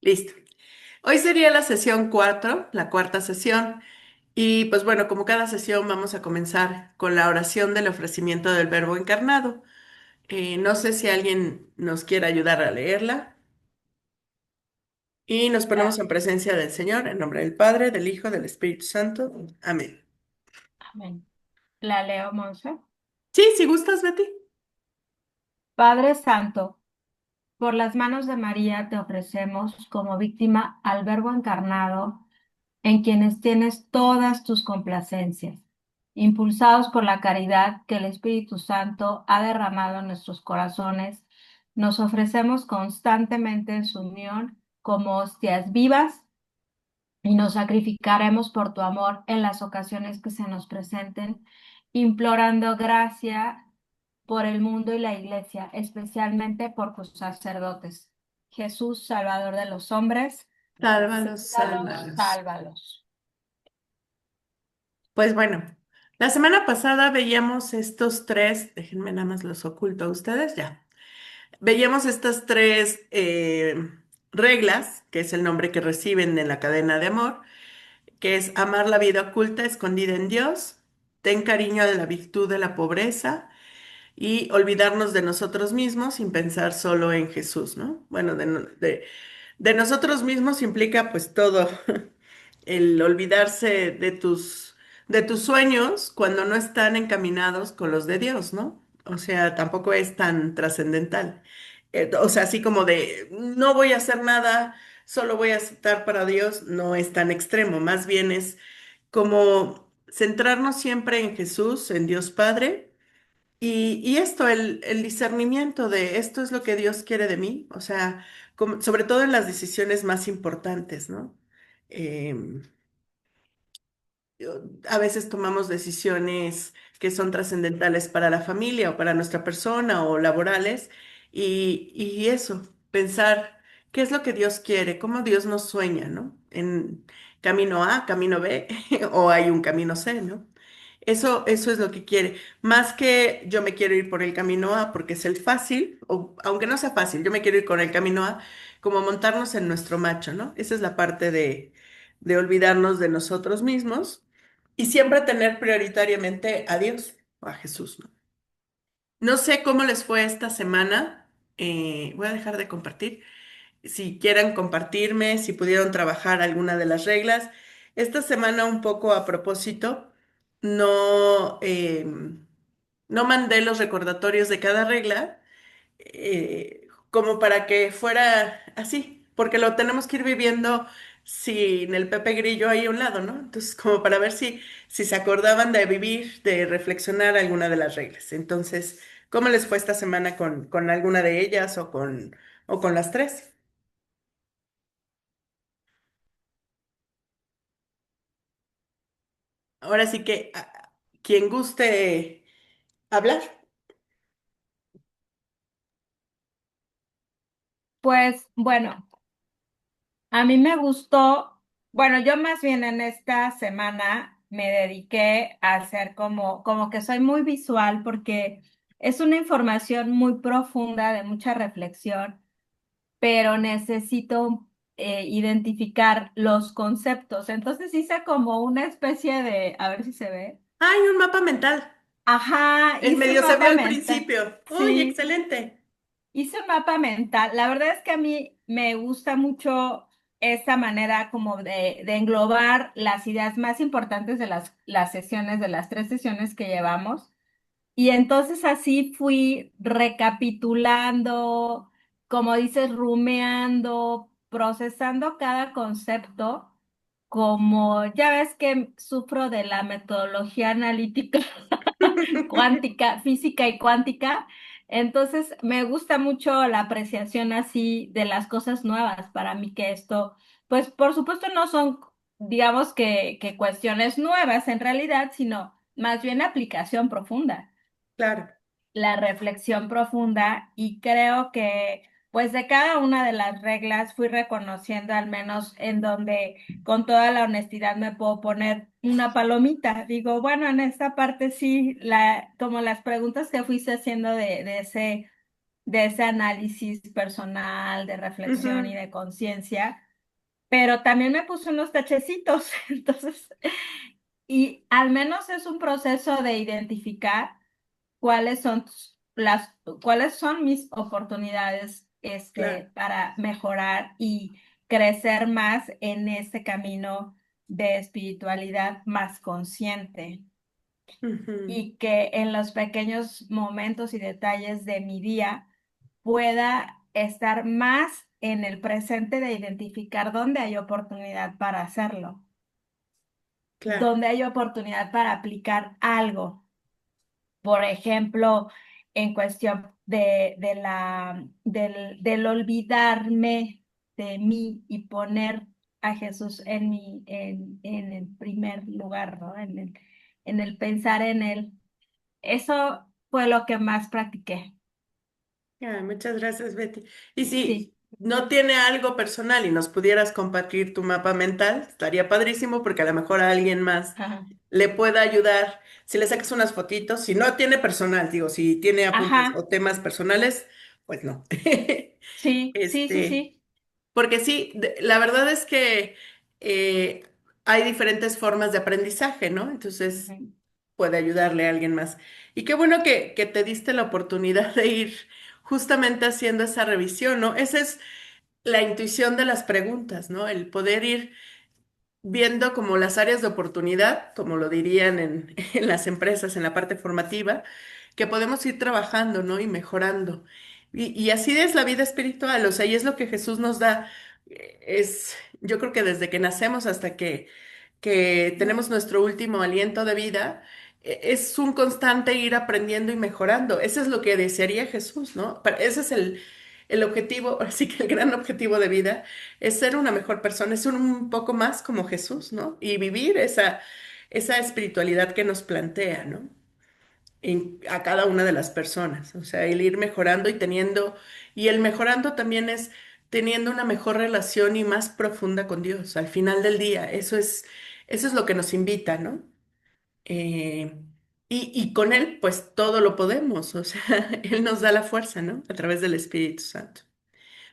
Listo. Hoy sería la sesión 4, la cuarta sesión. Y pues bueno, como cada sesión vamos a comenzar con la oración del ofrecimiento del Verbo encarnado. No sé si alguien nos quiere ayudar a leerla. Y nos ponemos Ah, en presencia del Señor, en nombre del Padre, del Hijo, del Espíritu Santo. Amén. amén. La leo, Monse. Sí, si gustas, Betty. Padre Santo, por las manos de María te ofrecemos como víctima al Verbo encarnado, en quienes tienes todas tus complacencias. Impulsados por la caridad que el Espíritu Santo ha derramado en nuestros corazones, nos ofrecemos constantemente en su unión como hostias vivas y nos sacrificaremos por tu amor en las ocasiones que se nos presenten, implorando gracia por el mundo y la iglesia, especialmente por tus sacerdotes. Jesús, Salvador de los hombres, Sálvalos, sálvalos, sálvalos. sálvalos. Pues bueno, la semana pasada veíamos estos tres, déjenme nada más los oculto a ustedes, ya. Veíamos estas tres reglas, que es el nombre que reciben en la cadena de amor, que es amar la vida oculta, escondida en Dios, ten cariño de la virtud de la pobreza y olvidarnos de nosotros mismos sin pensar solo en Jesús, ¿no? Bueno, de nosotros mismos implica pues todo, el olvidarse de tus sueños cuando no están encaminados con los de Dios, ¿no? O sea, tampoco es tan trascendental. O sea, así como de no voy a hacer nada, solo voy a estar para Dios, no es tan extremo, más bien es como centrarnos siempre en Jesús, en Dios Padre y esto, el discernimiento de esto es lo que Dios quiere de mí, o sea, sobre todo en las decisiones más importantes, ¿no? Em, a veces tomamos decisiones que son trascendentales para la familia o para nuestra persona o laborales y eso, pensar qué es lo que Dios quiere, cómo Dios nos sueña, ¿no? En camino A, camino B o hay un camino C, ¿no? Eso es lo que quiere. Más que yo me quiero ir por el camino A porque es el fácil, o aunque no sea fácil, yo me quiero ir con el camino A, como montarnos en nuestro macho, ¿no? Esa es la parte de olvidarnos de nosotros mismos y siempre tener prioritariamente a Dios o a Jesús, ¿no? No sé cómo les fue esta semana. Voy a dejar de compartir. Si quieran compartirme, si pudieron trabajar alguna de las reglas. Esta semana un poco a propósito, no, no mandé los recordatorios de cada regla como para que fuera así, porque lo tenemos que ir viviendo sin el Pepe Grillo ahí a un lado, ¿no? Entonces, como para ver si se acordaban de vivir, de reflexionar alguna de las reglas. Entonces, ¿cómo les fue esta semana con alguna de ellas o con las tres? Ahora sí que quien guste hablar. Pues bueno, a mí me gustó, bueno, yo más bien en esta semana me dediqué a hacer como que soy muy visual porque es una información muy profunda de mucha reflexión, pero necesito identificar los conceptos. Entonces hice como una especie de, a ver si se ve. Hay un mapa mental. Ajá, El hice un medio se vio mapa al mental. principio. ¡Uy, Sí, excelente! hice un mapa mental. La verdad es que a mí me gusta mucho esta manera como de englobar las ideas más importantes de las sesiones, de las tres sesiones que llevamos. Y entonces así fui recapitulando, como dices, rumeando, procesando cada concepto, como ya ves que sufro de la metodología analítica cuántica, física y cuántica. Entonces, me gusta mucho la apreciación así de las cosas nuevas. Para mí que esto, pues por supuesto no son, digamos que cuestiones nuevas en realidad, sino más bien aplicación profunda, Claro. la reflexión profunda y creo que pues de cada una de las reglas fui reconociendo al menos en donde con toda la honestidad me puedo poner una palomita. Digo, bueno, en esta parte sí, como las preguntas que fuiste haciendo de ese de ese análisis personal, de reflexión y Ujú, de conciencia, pero también me puso unos tachecitos, entonces, y al menos es un proceso de identificar cuáles son cuáles son mis oportunidades, claro. para mejorar y crecer más en este camino de espiritualidad más consciente Ujú, y que en los pequeños momentos y detalles de mi día pueda estar más en el presente de identificar dónde hay oportunidad para hacerlo, claro. dónde hay oportunidad para aplicar algo. Por ejemplo, en cuestión del olvidarme de mí y poner a Jesús en el primer lugar, ¿no? En el pensar en él. Eso fue lo que más practiqué. Ay, muchas gracias, Betty. Y Sí. si no tiene algo personal y nos pudieras compartir tu mapa mental, estaría padrísimo porque a lo mejor a alguien más Ajá. le pueda ayudar. Si le sacas unas fotitos, si no tiene personal, digo, si tiene apuntes o Ajá. temas personales, pues no. Sí, sí, sí, Este, sí. porque sí, la verdad es que eh, hay diferentes formas de aprendizaje, ¿no? Entonces Ujú. puede ayudarle a alguien más. Y qué bueno que te diste la oportunidad de ir justamente haciendo esa revisión, ¿no? Esa es la intuición de las preguntas, ¿no? El poder ir viendo como las áreas de oportunidad, como lo dirían en las empresas, en la parte formativa, que podemos ir trabajando, ¿no? Y mejorando. Y así es la vida espiritual, o sea, y es lo que Jesús nos da. Yo creo que desde que nacemos hasta que tenemos nuestro último aliento de vida, es un constante ir aprendiendo y mejorando. Eso es lo que desearía Jesús, ¿no? Ese es el objetivo, así que el gran objetivo de vida es ser una mejor persona, es un poco más como Jesús, ¿no? Y vivir esa espiritualidad que nos plantea, ¿no? A cada una de las personas. O sea, el ir mejorando y teniendo, y el mejorando también es teniendo una mejor relación y más profunda con Dios. Al final del día, eso es lo que nos invita, ¿no? Eh, y con Él, pues todo lo podemos. O sea, Él nos da la fuerza, ¿no? A través del Espíritu Santo.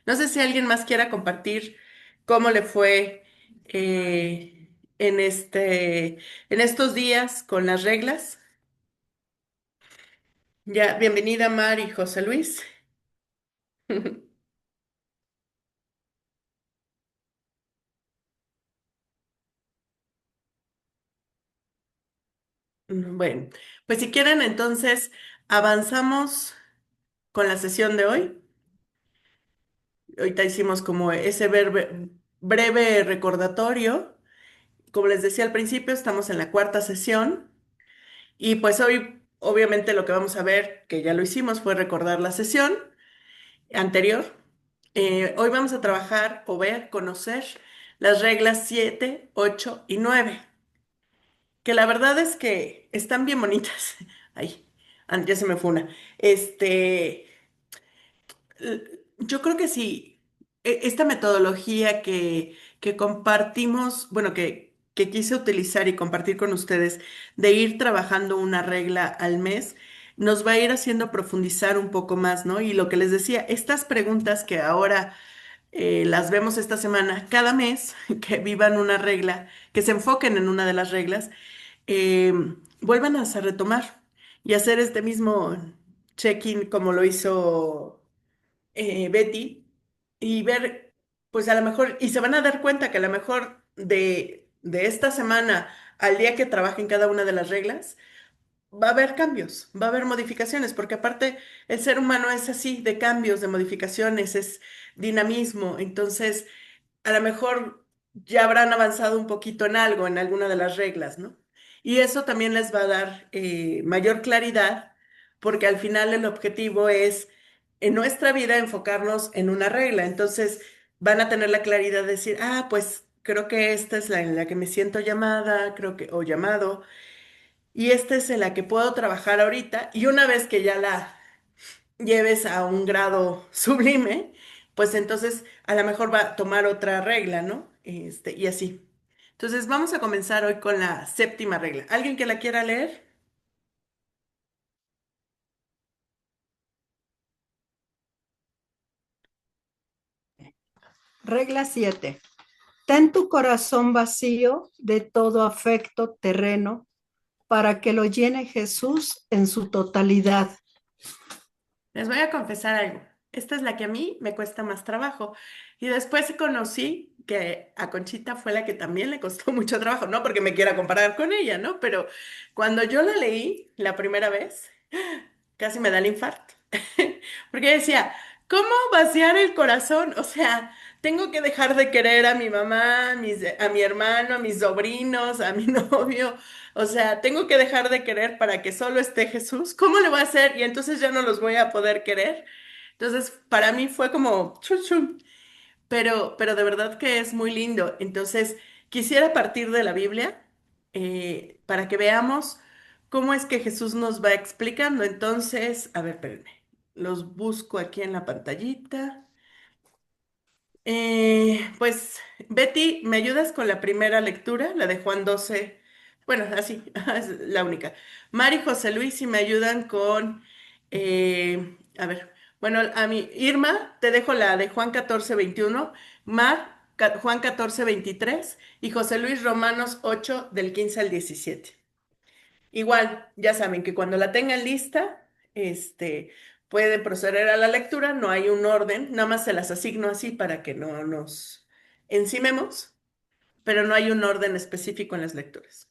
No sé si alguien más quiera compartir cómo le fue en estos días con las reglas. Ya, bienvenida Mari, José Luis. Bueno, pues si quieren, entonces avanzamos con la sesión de hoy. Ahorita hicimos como ese breve recordatorio. Como les decía al principio, estamos en la cuarta sesión y pues hoy, obviamente, lo que vamos a ver, que ya lo hicimos, fue recordar la sesión anterior. Hoy vamos a trabajar o ver, conocer las reglas 7, 8 y 9, que la verdad es que están bien bonitas. Ay, ya se me fue una. Yo creo que sí, esta metodología que compartimos, bueno, que quise utilizar y compartir con ustedes, de ir trabajando una regla al mes, nos va a ir haciendo profundizar un poco más, ¿no? Y lo que les decía, estas preguntas que ahora las vemos esta semana, cada mes que vivan una regla, que se enfoquen en una de las reglas, eh, vuelvan a retomar y hacer este mismo check-in como lo hizo Betty, y ver, pues a lo mejor, y se van a dar cuenta que a lo mejor de esta semana al día que trabajen cada una de las reglas, va a haber cambios, va a haber modificaciones, porque aparte el ser humano es así, de cambios, de modificaciones, es dinamismo, entonces a lo mejor ya habrán avanzado un poquito en algo, en alguna de las reglas, ¿no? Y eso también les va a dar mayor claridad, porque al final el objetivo es en nuestra vida enfocarnos en una regla. Entonces van a tener la claridad de decir, ah, pues creo que esta es la en la que me siento llamada, creo que, o llamado, y esta es en la que puedo trabajar ahorita. Y una vez que ya la lleves a un grado sublime, pues entonces a lo mejor va a tomar otra regla, ¿no? Y así. Entonces vamos a comenzar hoy con la séptima regla. ¿Alguien que la quiera leer? Regla 7. Ten tu corazón vacío de todo afecto terreno para que lo llene Jesús en su totalidad. Les voy a confesar algo. Esta es la que a mí me cuesta más trabajo. Y después conocí que a Conchita fue la que también le costó mucho trabajo. No porque me quiera comparar con ella, ¿no? Pero cuando yo la leí la primera vez, casi me da el infarto. Porque decía, ¿cómo vaciar el corazón? O sea, tengo que dejar de querer a mi mamá, a mi hermano, a mis sobrinos, a mi novio. O sea, tengo que dejar de querer para que solo esté Jesús. ¿Cómo le voy a hacer? Y entonces ya no los voy a poder querer. Entonces, para mí fue como, chum, chum. Pero de verdad que es muy lindo. Entonces, quisiera partir de la Biblia para que veamos cómo es que Jesús nos va explicando. Entonces, a ver, espérenme. Los busco aquí en la pantallita. Pues, Betty, ¿me ayudas con la primera lectura? La de Juan 12. Bueno, así, es la única. Mari y José Luis, si me ayudan con, a ver, bueno, a mí, Irma, te dejo la de Juan 14:21. Juan 14:23 y José Luis Romanos 8 del 15 al 17. Igual, ya saben que cuando la tengan lista, pueden proceder a la lectura, no hay un orden, nada más se las asigno así para que no nos encimemos, pero no hay un orden específico en las lecturas.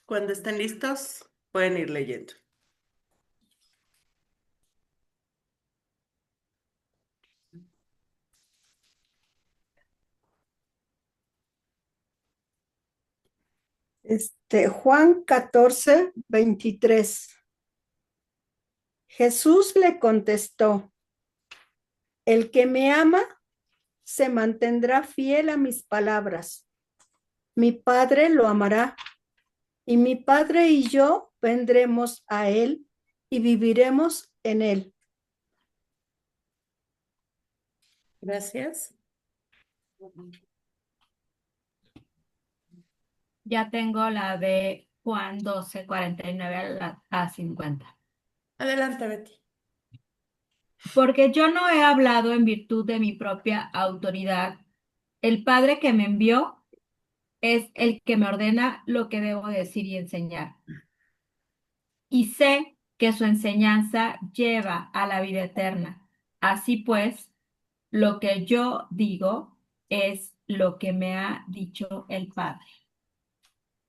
Cuando estén listos, pueden ir leyendo. Juan 14:23. Jesús le contestó, el que me ama se mantendrá fiel a mis palabras. Mi Padre lo amará y mi Padre y yo vendremos a él y viviremos en él. Gracias. Ya tengo la de Juan 12:49 a 50. Adelante, Betty. Porque yo no he hablado en virtud de mi propia autoridad. El Padre que me envió es el que me ordena lo que debo decir y enseñar. Y sé que su enseñanza lleva a la vida eterna. Así pues, lo que yo digo es lo que me ha dicho el Padre.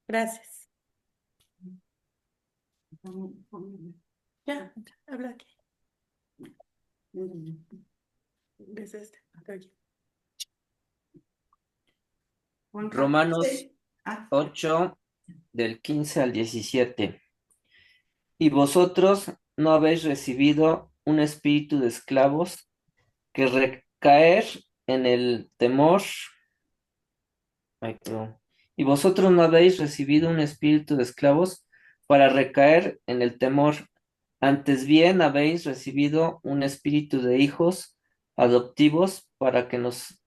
Gracias. Ya, habla aquí. ¿Ves este? Oye. Romanos 8, del 15 al 17. Y vosotros no habéis recibido un espíritu de esclavos que recaer en el temor. Ay, perdón. Y vosotros no habéis recibido un espíritu de esclavos para recaer en el temor. Antes bien habéis recibido un espíritu de hijos adoptivos para que nos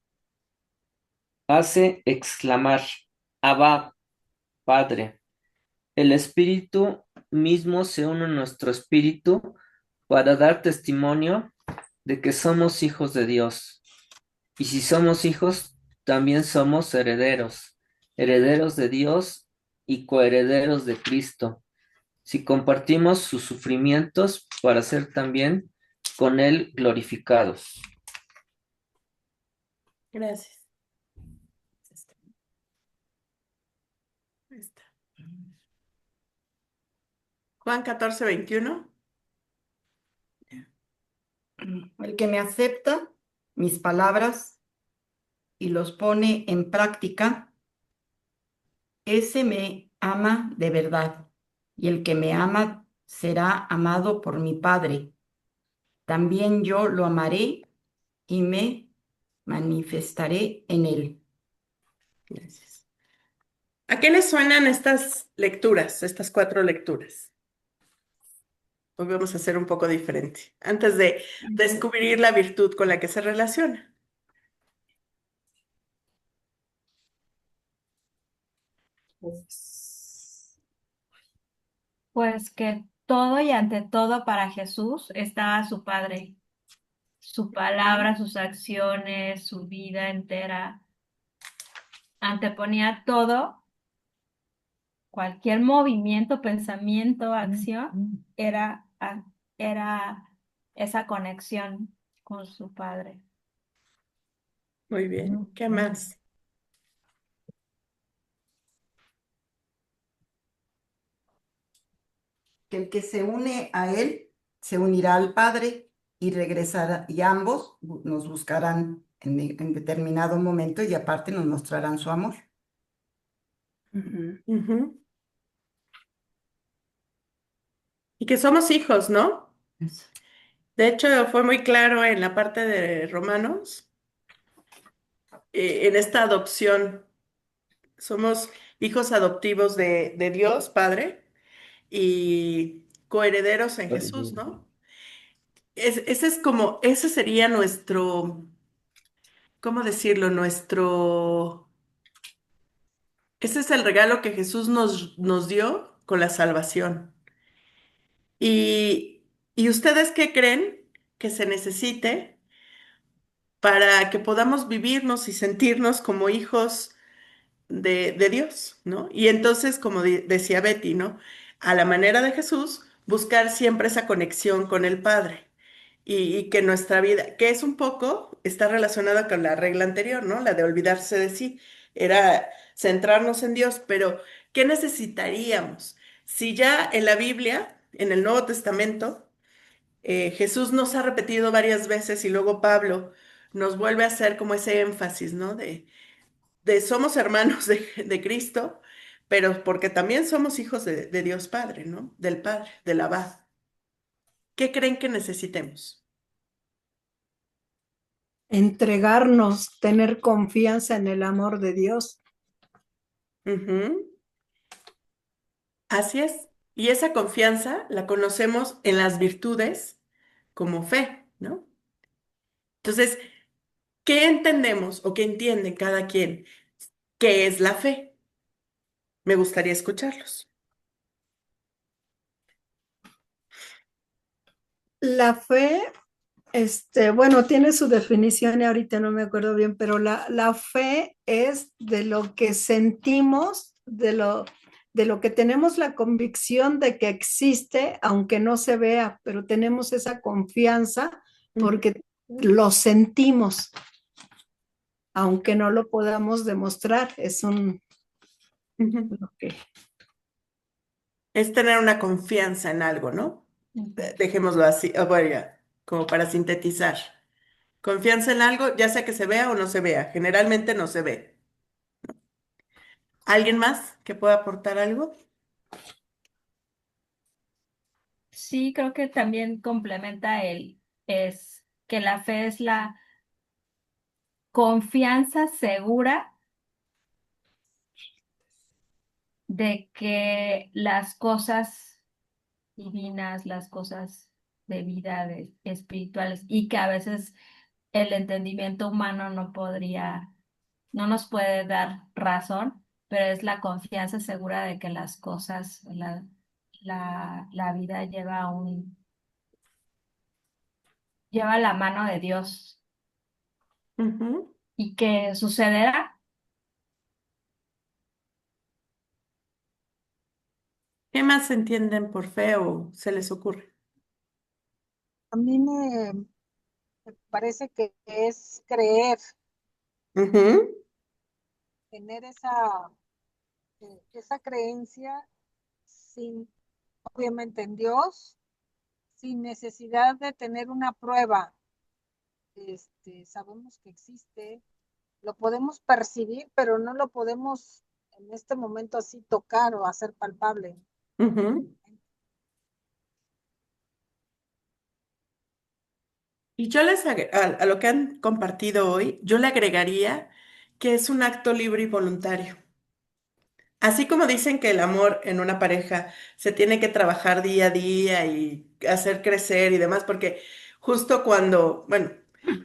hace exclamar, Abba, Padre. El Espíritu mismo se une a nuestro espíritu para dar testimonio de que somos hijos de Dios. Y si somos hijos, también somos herederos, herederos de Dios y coherederos de Cristo, si compartimos sus sufrimientos para ser también con Él glorificados. Gracias. Ahí está. Juan 14:21. El que me acepta mis palabras y los pone en práctica, ese me ama de verdad. Y el que me ama será amado por mi Padre. También yo lo amaré y me manifestaré en él. Gracias. ¿A qué les suenan estas lecturas, estas 4 lecturas? Hoy vamos a hacer un poco diferente, antes de descubrir la virtud con la que se relaciona. Pues que todo y ante todo para Jesús estaba su Padre, su palabra, sus acciones, su vida entera. Anteponía todo, cualquier movimiento, pensamiento, acción, era esa conexión con su Padre. Muy bien. ¿Qué más? Que el que se une a él se unirá al Padre y regresará, y ambos nos buscarán en determinado momento y aparte nos mostrarán su amor. Ujú. Y que somos hijos, ¿no? De hecho, fue muy claro en la parte de Romanos, en esta adopción. Somos hijos adoptivos de Dios, Padre, y coherederos en Jesús, ¿no? Ese es como, ese sería nuestro, ¿cómo decirlo? Ese es el regalo que Jesús nos dio con la salvación. ¿Y, y ustedes qué creen que se necesite para que podamos vivirnos y sentirnos como hijos de Dios, ¿no? Y entonces, como decía Betty, ¿no? A la manera de Jesús, buscar siempre esa conexión con el Padre y que nuestra vida, que es un poco, está relacionada con la regla anterior, ¿no? La de olvidarse de sí, era centrarnos en Dios, pero ¿qué necesitaríamos? Si ya en la Biblia, en el Nuevo Testamento, Jesús nos ha repetido varias veces y luego Pablo nos vuelve a hacer como ese énfasis, ¿no? De somos hermanos de Cristo, pero porque también somos hijos de Dios Padre, ¿no? Del Padre, del Abba. ¿Qué creen que necesitemos? Entregarnos, tener confianza en el amor de Dios. Ujú. Así es. Y esa confianza la conocemos en las virtudes como fe, ¿no? Entonces, ¿qué entendemos o qué entiende cada quien? ¿Qué es la fe? Me gustaría escucharlos. La fe, bueno, tiene su definición y ahorita no me acuerdo bien, pero la fe es de lo que sentimos, de lo que tenemos la convicción de que existe, aunque no se vea, pero tenemos esa confianza porque lo sentimos, aunque no lo podamos demostrar. Es Ujú. lo que Es tener una confianza en algo, ¿no? Dejémoslo así, bueno, ya, como para sintetizar. Confianza en algo, ya sea que se vea o no se vea. Generalmente no se ve. ¿Alguien más que pueda aportar algo? Sí, creo que también complementa es que la fe es la confianza segura de que las cosas divinas, las cosas de vida, espirituales, y que a veces el entendimiento humano no nos puede dar razón, pero es la confianza segura de que las cosas, la vida lleva la mano de Dios Ujú. y que sucederá. ¿Qué más entienden por fe o se les ocurre? A mí me parece que es creer, Ujú. tener esa creencia sin, obviamente en Dios, sin necesidad de tener una prueba. Sabemos que existe, lo podemos percibir, pero no lo podemos en este momento así tocar o hacer palpable. Ujú. Y yo a lo que han compartido hoy, yo le agregaría que es un acto libre y voluntario. Así como dicen que el amor en una pareja se tiene que trabajar día a día y hacer crecer y demás, porque justo cuando, bueno,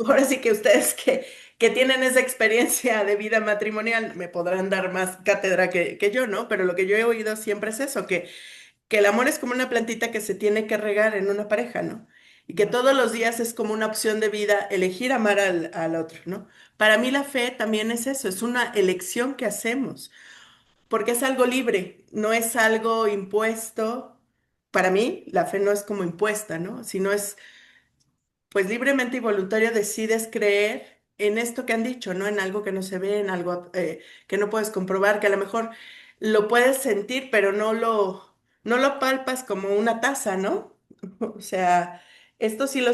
ahora sí que ustedes que tienen esa experiencia de vida matrimonial me podrán dar más cátedra que yo, ¿no? Pero lo que yo he oído siempre es eso, que el amor es como una plantita que se tiene que regar en una pareja, ¿no? Y que todos los días es como una opción de vida elegir amar al otro, ¿no? Para mí la fe también es eso, es una elección que hacemos, porque es algo libre, no es algo impuesto. Para mí, la fe no es como impuesta, ¿no? Sino es, pues libremente y voluntario decides creer en esto que han dicho, ¿no? En algo que no se ve, en algo que no puedes comprobar, que a lo mejor lo puedes sentir, pero no lo palpas como una taza, ¿no? O sea, esto sí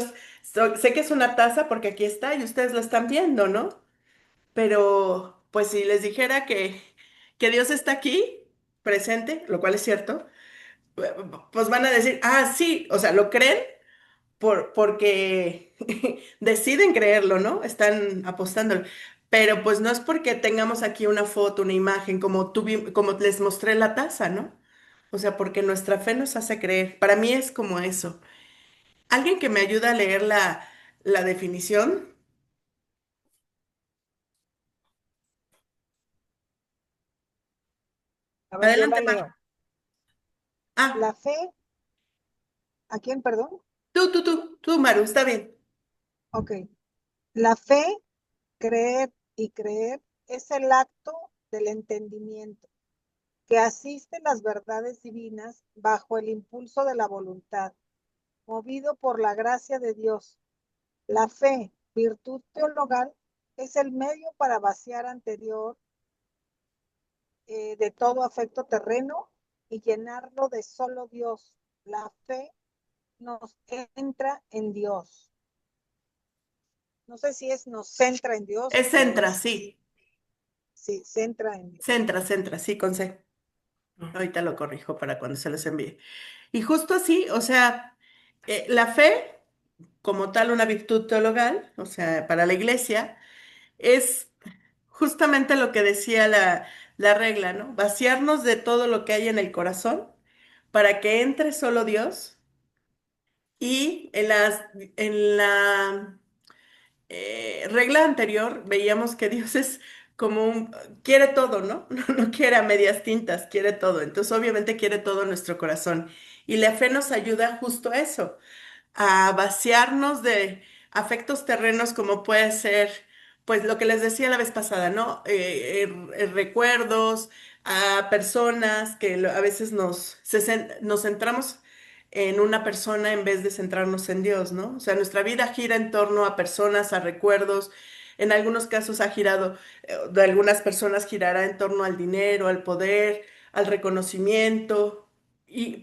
sé que es una taza porque aquí está y ustedes lo están viendo, ¿no? Pero, pues si les dijera que Dios está aquí, presente, lo cual es cierto, pues van a decir, ah, sí, o sea, ¿lo creen? Porque deciden creerlo, ¿no? Están apostando. Pero pues no es porque tengamos aquí una foto, una imagen, como les mostré la taza, ¿no? O sea, porque nuestra fe nos hace creer. Para mí es como eso. ¿Alguien que me ayude a leer la definición? A ver, yo la Adelante, Mar. leo. Ah, La fe, ¿a quién, perdón? tú, Maru, está bien. Ok. La fe, creer y creer es el acto del entendimiento que asiste las verdades divinas bajo el impulso de la voluntad, movido por la gracia de Dios. La fe, virtud teologal, es el medio para vaciar anterior de todo afecto terreno y llenarlo de solo Dios. La fe nos entra en Dios. No sé si es nos centra en Dios Es o centra, es, sí. sí, centra en Dios. Centra, sí, con C. Ahorita lo corrijo para cuando se les envíe. Y justo así, o sea, la fe, como tal, una virtud teologal, o sea, para la iglesia, es justamente lo que decía la regla, ¿no? Vaciarnos de todo lo que hay en el corazón para que entre solo Dios y en la regla anterior veíamos que Dios es como quiere todo, ¿no? No quiere a medias tintas, quiere todo. Entonces, obviamente quiere todo en nuestro corazón. Y la fe nos ayuda justo a eso, a vaciarnos de afectos terrenos como puede ser, pues lo que les decía la vez pasada, ¿no? Recuerdos, a personas que a veces nos centramos en una persona en vez de centrarnos en Dios, ¿no? O sea, nuestra vida gira en torno a personas, a recuerdos. En algunos casos ha girado, de algunas personas girará en torno al dinero, al poder, al reconocimiento.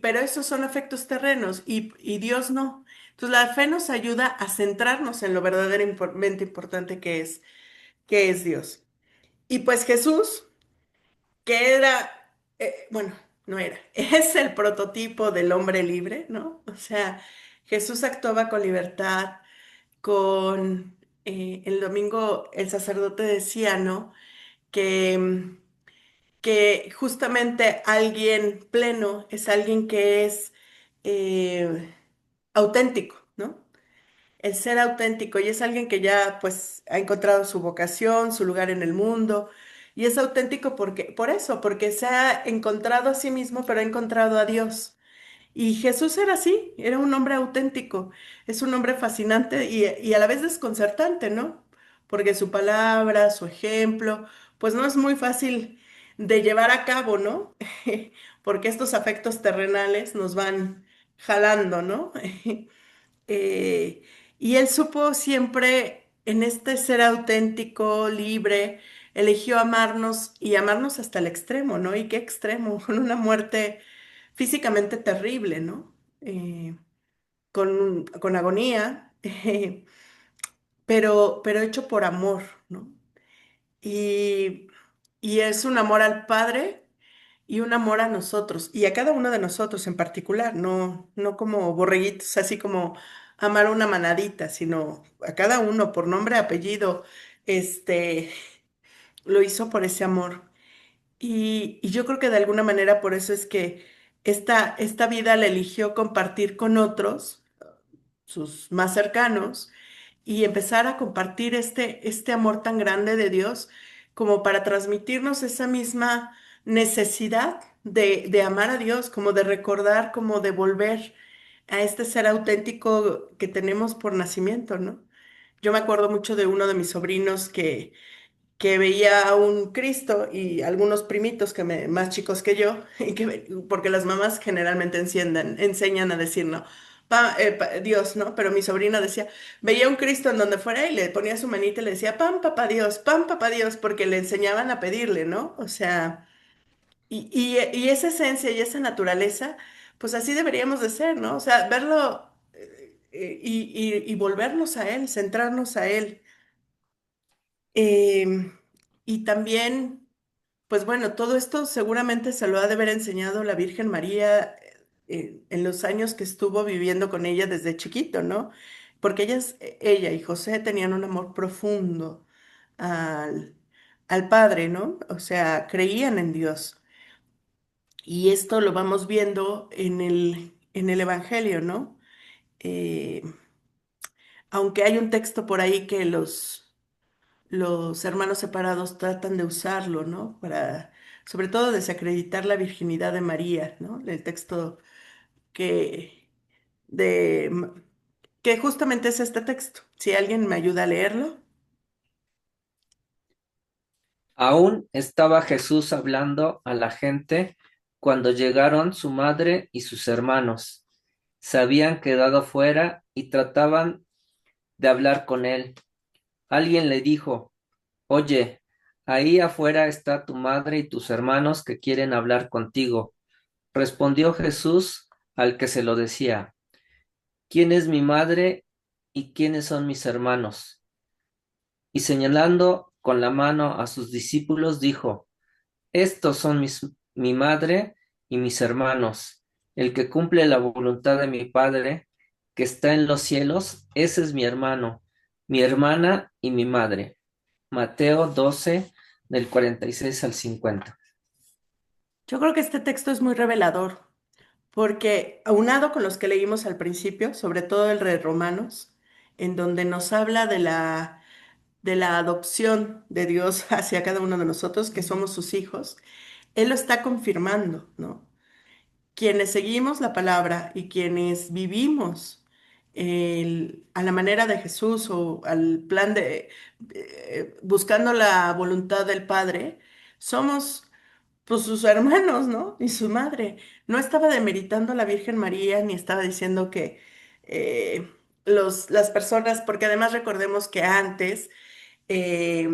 Pero esos son efectos terrenos y Dios no. Entonces la fe nos ayuda a centrarnos en lo verdaderamente importante que es Dios. Y pues Jesús, que era, bueno, no era, es el prototipo del hombre libre, ¿no? O sea, Jesús actuaba con libertad, el domingo el sacerdote decía, ¿no? Que, que justamente alguien pleno es alguien que es auténtico, ¿no? El ser auténtico y es alguien que ya pues ha encontrado su vocación, su lugar en el mundo y es auténtico por eso, porque se ha encontrado a sí mismo, pero ha encontrado a Dios. Y Jesús era así, era un hombre auténtico, es un hombre fascinante y a la vez desconcertante, ¿no? Porque su palabra, su ejemplo, pues no es muy fácil de llevar a cabo, ¿no? Porque estos afectos terrenales nos van jalando, ¿no? Eh, y él supo siempre en este ser auténtico, libre, eligió amarnos y amarnos hasta el extremo, ¿no? ¿Y qué extremo? Con una muerte físicamente terrible, ¿no? Con agonía, pero hecho por amor, ¿no? Y, y es un amor al Padre y un amor a nosotros, y a cada uno de nosotros en particular, no como borreguitos, así como amar a una manadita, sino a cada uno por nombre, apellido, este, lo hizo por ese amor. Y yo creo que de alguna manera por eso es que esta vida la eligió compartir con otros, sus más cercanos, y empezar a compartir este amor tan grande de Dios como para transmitirnos esa misma necesidad de amar a Dios, como de recordar, como de volver a este ser auténtico que tenemos por nacimiento, ¿no? Yo me acuerdo mucho de uno de mis sobrinos que veía a un Cristo y algunos primitos más chicos que yo, porque las mamás generalmente enseñan a decir, ¿no? Dios, ¿no? Pero mi sobrino decía, veía un Cristo en donde fuera y le ponía su manita y le decía, pan, papá Dios, porque le enseñaban a pedirle, ¿no? O sea, y esa esencia y esa naturaleza, pues así deberíamos de ser, ¿no? O sea, verlo y volvernos a Él, centrarnos a Él. Em, y también, pues bueno, todo esto seguramente se lo ha de haber enseñado la Virgen María en los años que estuvo viviendo con ella desde chiquito, ¿no? Porque ella y José tenían un amor profundo al, al Padre, ¿no? O sea, creían en Dios. Y esto lo vamos viendo en el Evangelio, ¿no? Eh, aunque hay un texto por ahí que los hermanos separados tratan de usarlo, ¿no? Para, sobre todo, desacreditar la virginidad de María, ¿no? El texto que, de, que justamente es este texto. Si alguien me ayuda a leerlo. Aún estaba Jesús hablando a la gente cuando llegaron su madre y sus hermanos. Se habían quedado fuera y trataban de hablar con él. Alguien le dijo, Oye, ahí afuera está tu madre y tus hermanos que quieren hablar contigo. Respondió Jesús al que se lo decía, ¿Quién es mi madre y quiénes son mis hermanos? Y señalando con la mano a sus discípulos, dijo, Estos son mi madre y mis hermanos. El que cumple la voluntad de mi Padre, que está en los cielos, ese es mi hermano, mi hermana y mi madre. Mateo 12, del 46 al 50. Yo creo que este texto es muy revelador, porque aunado con los que leímos al principio, sobre todo el de Romanos, en donde nos habla de la adopción de Dios hacia cada uno de nosotros, que somos sus hijos, Él lo está confirmando, ¿no? Quienes seguimos la palabra y quienes vivimos a la manera de Jesús o al plan buscando la voluntad del Padre, somos pues sus hermanos, ¿no? Y su madre. No estaba demeritando a la Virgen María ni estaba diciendo que las personas, porque además recordemos que antes eh,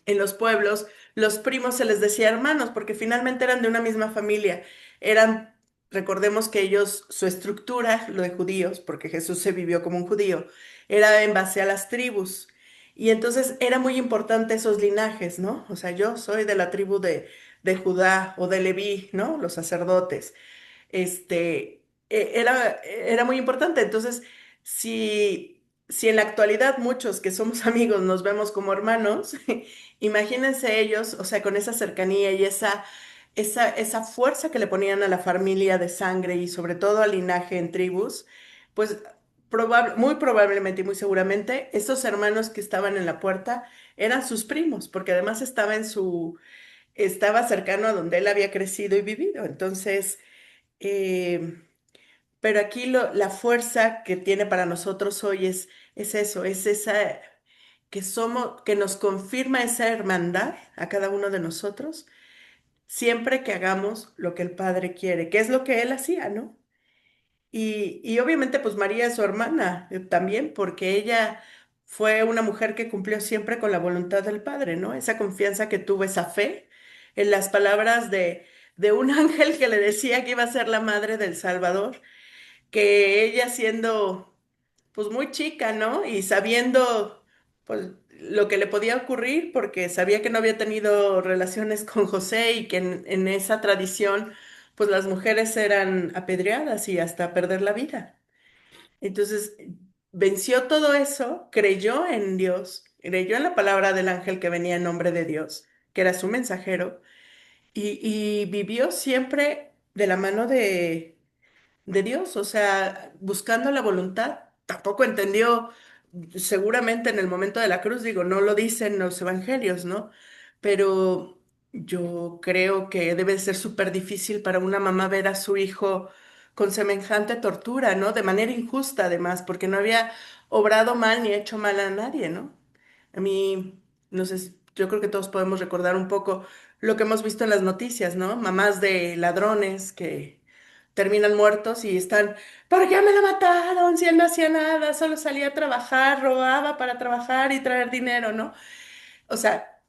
en los pueblos, los primos se les decía hermanos, porque finalmente eran de una misma familia. Eran, recordemos que ellos, su estructura, lo de judíos, porque Jesús se vivió como un judío, era en base a las tribus. Y entonces era muy importante esos linajes, ¿no? O sea, yo soy de la tribu de Judá o de Leví, ¿no? Los sacerdotes era muy importante. Entonces, si en la actualidad muchos que somos amigos nos vemos como hermanos, imagínense ellos, o sea, con esa cercanía y esa fuerza que le ponían a la familia de sangre y sobre todo al linaje en tribus, pues muy probablemente y muy seguramente estos hermanos que estaban en la puerta eran sus primos, porque además estaba cercano a donde él había crecido y vivido. Entonces, eh, pero aquí la fuerza que tiene para nosotros hoy es eso, es esa que nos confirma esa hermandad a cada uno de nosotros, siempre que hagamos lo que el Padre quiere, que es lo que él hacía, ¿no? Y obviamente pues María es su hermana también, porque ella fue una mujer que cumplió siempre con la voluntad del Padre, ¿no? Esa confianza que tuvo, esa fe en las palabras de un ángel que le decía que iba a ser la madre del Salvador, que ella siendo pues muy chica, ¿no? Y sabiendo pues lo que le podía ocurrir, porque sabía que no había tenido relaciones con José y que en esa tradición pues las mujeres eran apedreadas y hasta perder la vida. Entonces venció todo eso, creyó en Dios, creyó en la palabra del ángel que venía en nombre de Dios, que era su mensajero, y vivió siempre de la mano de Dios, o sea, buscando la voluntad. Tampoco entendió, seguramente en el momento de la cruz, digo, no lo dicen los evangelios, ¿no? Pero Yo creo que debe ser súper difícil para una mamá ver a su hijo con semejante tortura, ¿no? De manera injusta, además, porque no había obrado mal ni hecho mal a nadie, ¿no? A mí, no sé, yo creo que todos podemos recordar un poco lo que hemos visto en las noticias, ¿no? Mamás de ladrones que terminan muertos y están, ¿por qué me lo mataron? Si él no hacía nada, solo salía a trabajar, robaba para trabajar y traer dinero, ¿no? O sea,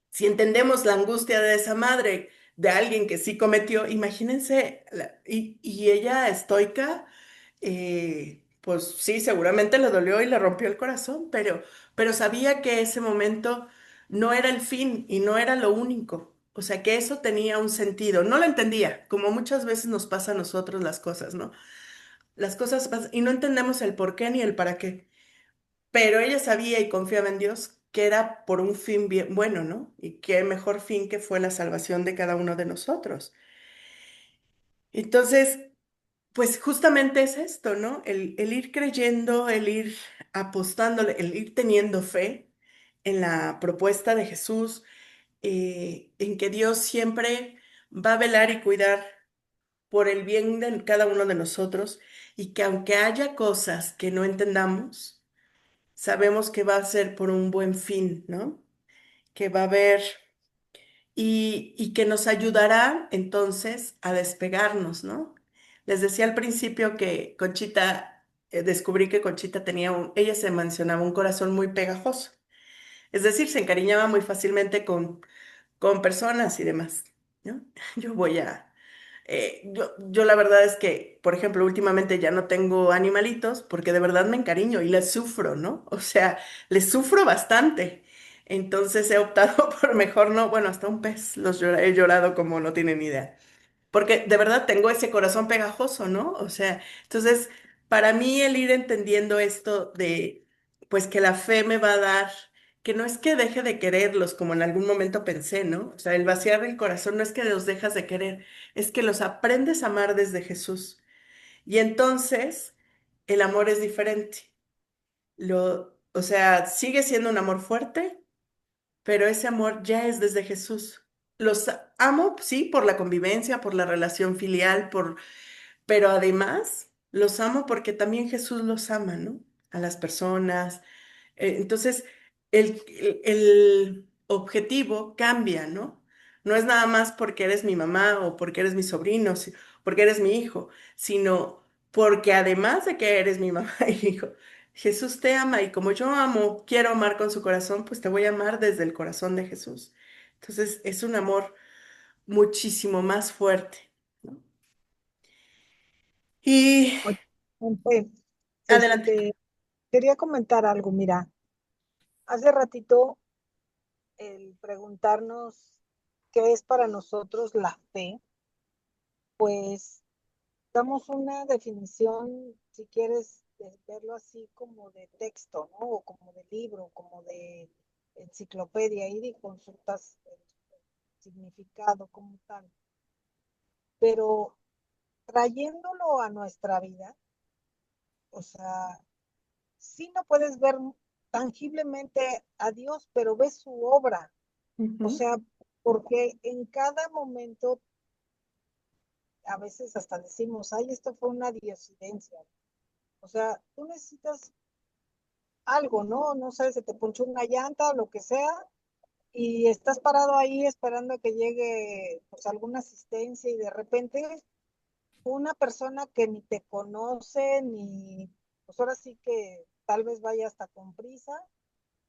si entendemos la angustia de esa madre, de alguien que sí cometió, imagínense, y ella estoica, pues sí, seguramente le dolió y le rompió el corazón, pero sabía que ese momento no era el fin y no era lo único. O sea, que eso tenía un sentido. No lo entendía, como muchas veces nos pasa a nosotros las cosas, ¿no? Las cosas pasan y no entendemos el por qué ni el para qué. Pero ella sabía y confiaba en Dios que era por un fin bien bueno, ¿no? Y qué mejor fin que fue la salvación de cada uno de nosotros. Entonces, pues justamente es esto, ¿no? El ir creyendo, el ir apostándole, el ir teniendo fe en la propuesta de Jesús, en que Dios siempre va a velar y cuidar por el bien de cada uno de nosotros y que aunque haya cosas que no entendamos, sabemos que va a ser por un buen fin, ¿no? Que va a haber y que nos ayudará entonces a despegarnos, ¿no? Les decía al principio que Conchita, descubrí que Conchita tenía ella se mencionaba un corazón muy pegajoso, es decir, se encariñaba muy fácilmente con personas y demás, ¿no? Yo voy a, yo la verdad es que, por ejemplo, últimamente ya no tengo animalitos porque de verdad me encariño y les sufro, ¿no? O sea, les sufro bastante. Entonces he optado por mejor no, bueno, hasta un pez he llorado como no tienen idea porque de verdad tengo ese corazón pegajoso, ¿no? O sea, entonces, para mí el ir entendiendo esto de, pues que la fe me va a dar, que no es que deje de quererlos, como en algún momento pensé, ¿no? O sea, el vaciar el corazón no es que los dejas de querer, es que los aprendes a amar desde Jesús. Y entonces, el amor es diferente. O sea, sigue siendo un amor fuerte, pero ese amor ya es desde Jesús. Los amo, sí, por la convivencia, por la relación filial, pero además los amo porque también Jesús los ama, ¿no? A las personas. Entonces, el objetivo cambia, ¿no? No es nada más porque eres mi mamá o porque eres mi sobrino, porque eres mi hijo, sino porque además de que eres mi mamá y hijo, Jesús te ama y como yo amo, quiero amar con su corazón, pues te voy a amar desde el corazón de Jesús. Entonces, es un amor muchísimo más fuerte, ¿no? Y Oye, Monse, adelante. quería comentar algo, mira, hace ratito el preguntarnos qué es para nosotros la fe, pues damos una definición, si quieres verlo así, como de texto, ¿no? O como de libro, como de enciclopedia, y consultas el significado como tal. Pero trayéndolo a nuestra vida, o sea, sí no puedes ver tangiblemente a Dios, pero ves su obra. O Ujú. sea, porque en cada momento, a veces hasta decimos, ay, esto fue una diosidencia. O sea, tú necesitas algo, ¿no? No sé, se te ponchó una llanta o lo que sea, y estás parado ahí esperando a que llegue pues alguna asistencia y de repente una persona que ni te conoce, ni, pues ahora sí que tal vez vaya hasta con prisa,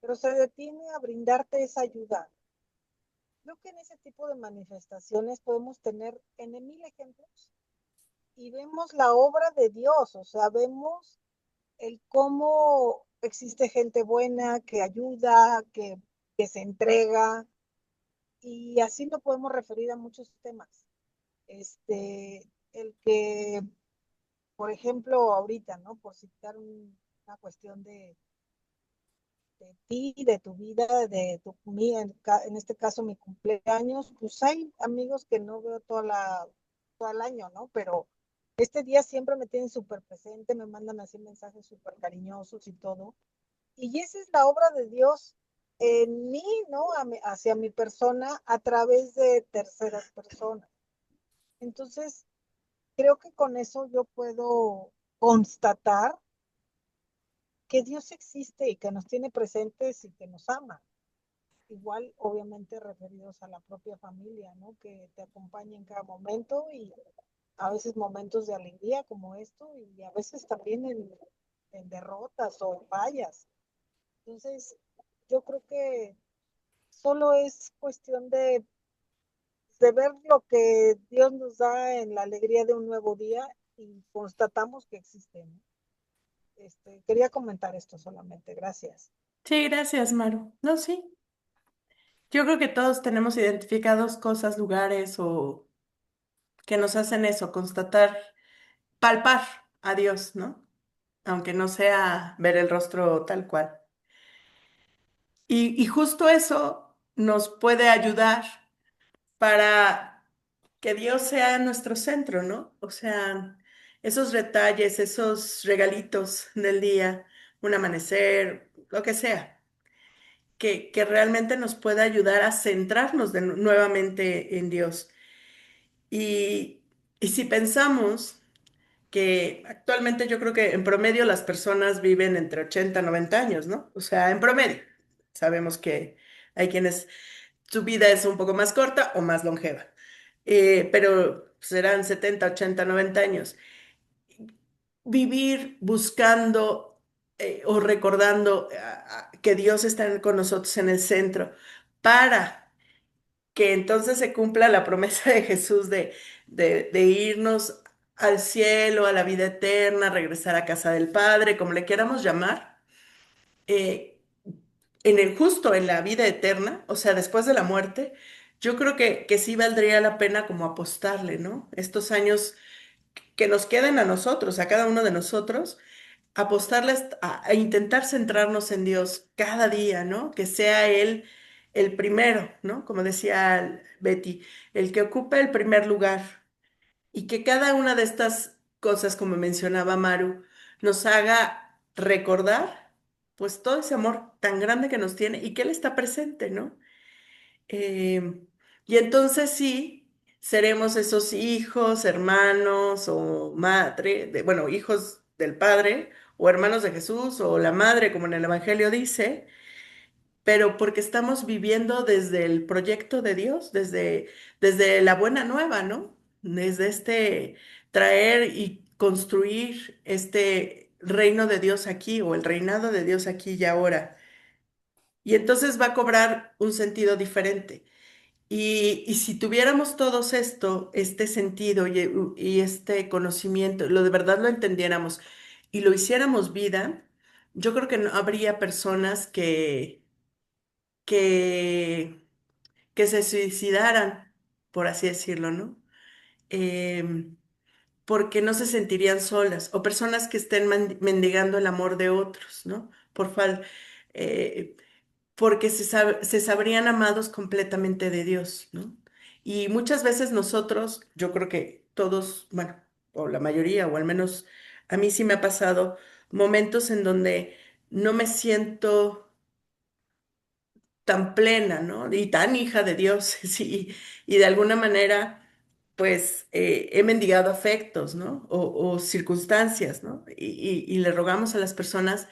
pero se detiene a brindarte esa ayuda. Creo que en ese tipo de manifestaciones podemos tener en mil ejemplos y vemos la obra de Dios, o sea, vemos el cómo existe gente buena que ayuda, que se entrega, y así lo podemos referir a muchos temas. El que, por ejemplo, ahorita, ¿no? Por citar una cuestión de ti, de tu vida, de tu mía, en este caso mi cumpleaños, pues hay amigos que no veo todo el año, ¿no? Pero este día siempre me tienen súper presente, me mandan así mensajes súper cariñosos y todo. Y esa es la obra de Dios en mí, ¿no? Hacia mi persona a través de terceras personas. Entonces, creo que con eso yo puedo constatar que Dios existe y que nos tiene presentes y que nos ama. Igual, obviamente, referidos a la propia familia, ¿no? Que te acompaña en cada momento y a veces momentos de alegría como esto y a veces también en derrotas o en fallas. Entonces, yo creo que solo es cuestión de ver lo que Dios nos da en la alegría de un nuevo día y constatamos que existe, ¿no? Quería comentar esto solamente. Gracias. Sí, gracias, Maru. No, sí. Yo creo que todos tenemos identificados cosas, lugares o que nos hacen eso, constatar, palpar a Dios, ¿no? Aunque no sea ver el rostro tal cual. Y justo eso nos puede ayudar para que Dios sea nuestro centro, ¿no? O sea, esos detalles, esos regalitos del día, un amanecer, lo que sea, que realmente nos pueda ayudar a centrarnos nuevamente en Dios. Y, y si pensamos que actualmente yo creo que en promedio las personas viven entre 80 y 90 años, ¿no? O sea, en promedio. Sabemos que hay quienes su vida es un poco más corta o más longeva, pero serán 70, 80, 90 años. Vivir buscando o recordando que Dios está con nosotros en el centro para que entonces se cumpla la promesa de Jesús de irnos al cielo, a la vida eterna, regresar a casa del Padre, como le queramos llamar, eh, en el justo, en la vida eterna, o sea, después de la muerte, yo creo que sí valdría la pena como apostarle, ¿no? Estos años que nos queden a nosotros, a cada uno de nosotros, apostarles a intentar centrarnos en Dios cada día, ¿no? Que sea Él el primero, ¿no? Como decía Betty, el que ocupe el primer lugar y que cada una de estas cosas, como mencionaba Maru, nos haga recordar, pues, todo ese amor tan grande que nos tiene y que Él está presente, ¿no? Eh, y entonces sí, seremos esos hijos, hermanos o madre, bueno, hijos del Padre o hermanos de Jesús o la madre, como en el Evangelio dice, pero porque estamos viviendo desde el proyecto de Dios, desde la buena nueva, ¿no? Desde este traer y construir este reino de Dios aquí o el reinado de Dios aquí y ahora. Y entonces va a cobrar un sentido diferente. Y si tuviéramos todos esto, este sentido y este conocimiento, lo de verdad lo entendiéramos y lo hiciéramos vida, yo creo que no habría personas que, que se suicidaran, por así decirlo, ¿no? Em, Porque no se sentirían solas, o personas que estén mendigando el amor de otros, ¿no? Eh, porque se sabrían amados completamente de Dios, ¿no? Y muchas veces nosotros, yo creo que todos, bueno, o la mayoría, o al menos a mí sí me ha pasado momentos en donde no me siento tan plena, ¿no? Y tan hija de Dios, sí, y de alguna manera, pues, he mendigado afectos, ¿no? O circunstancias, ¿no? Y le rogamos a las personas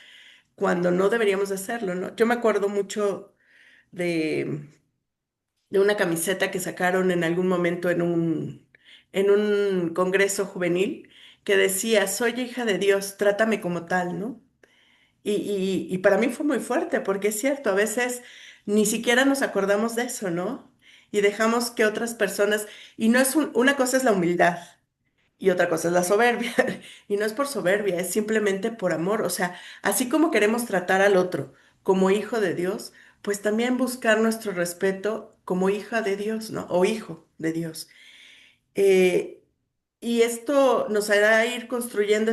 cuando no deberíamos de hacerlo, ¿no? Yo me acuerdo mucho de, de una camiseta que sacaron en algún momento en un congreso juvenil que decía, soy hija de Dios, trátame como tal, ¿no? Y para mí fue muy fuerte, porque es cierto, a veces ni siquiera nos acordamos de eso, ¿no? Y dejamos que otras personas, y no es una cosa es la humildad, y otra cosa es la soberbia. Y no es por soberbia, es simplemente por amor. O sea, así como queremos tratar al otro como hijo de Dios, pues también buscar nuestro respeto como hija de Dios, ¿no? O hijo de Dios. Eh, y esto nos hará ir construyendo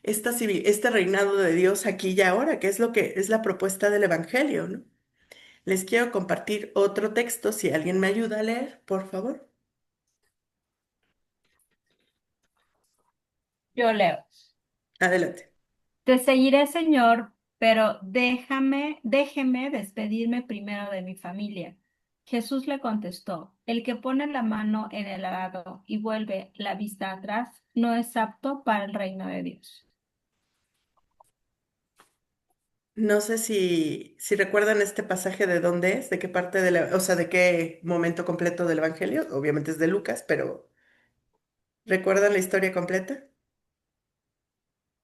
este reinado de Dios aquí y ahora, que es lo que es la propuesta del Evangelio, ¿no? Les quiero compartir otro texto, si alguien me ayuda a leer, por favor. Yo leo. Adelante. Te seguiré, Señor, pero déjeme despedirme primero de mi familia. Jesús le contestó, el que pone la mano en el arado y vuelve la vista atrás no es apto para el reino de Dios. No sé si recuerdan este pasaje de dónde es, de qué parte de o sea, de qué momento completo del Evangelio. Obviamente es de Lucas, pero ¿recuerdan la historia completa?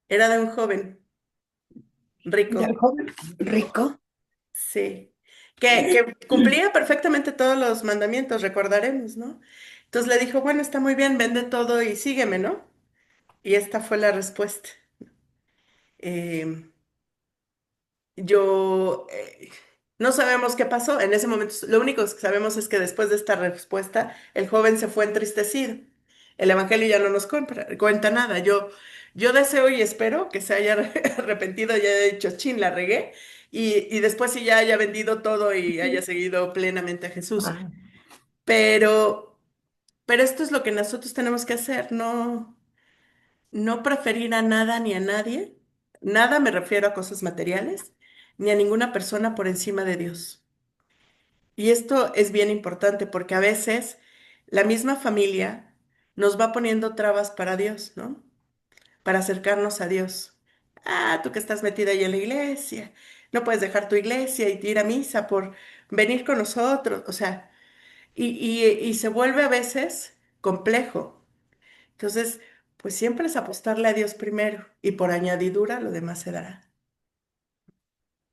Era de un joven Del rico, joven rico. sí, que cumplía perfectamente todos los mandamientos, recordaremos, ¿no? Entonces le dijo, bueno, está muy bien, vende todo y sígueme, ¿no? Y esta fue la respuesta. Em, Yo, no sabemos qué pasó en ese momento. Lo único que sabemos es que después de esta respuesta, el joven se fue entristecido. El evangelio ya no nos cuenta nada. Yo deseo y espero que se haya arrepentido y haya dicho, chin, la regué. Y después sí ya haya vendido todo y haya seguido plenamente a Jesús. Ah, Pero, pero esto es lo que nosotros tenemos que hacer, no preferir a nada ni a nadie. Nada me refiero a cosas materiales, ni a ninguna persona por encima de Dios. Y esto es bien importante porque a veces la misma familia nos va poniendo trabas para Dios, ¿no? Para acercarnos a Dios. Ah, tú que estás metida ahí en la iglesia, no puedes dejar tu iglesia y ir a misa por venir con nosotros. O sea, y se vuelve a veces complejo. Entonces, pues siempre es apostarle a Dios primero y por añadidura lo demás se dará.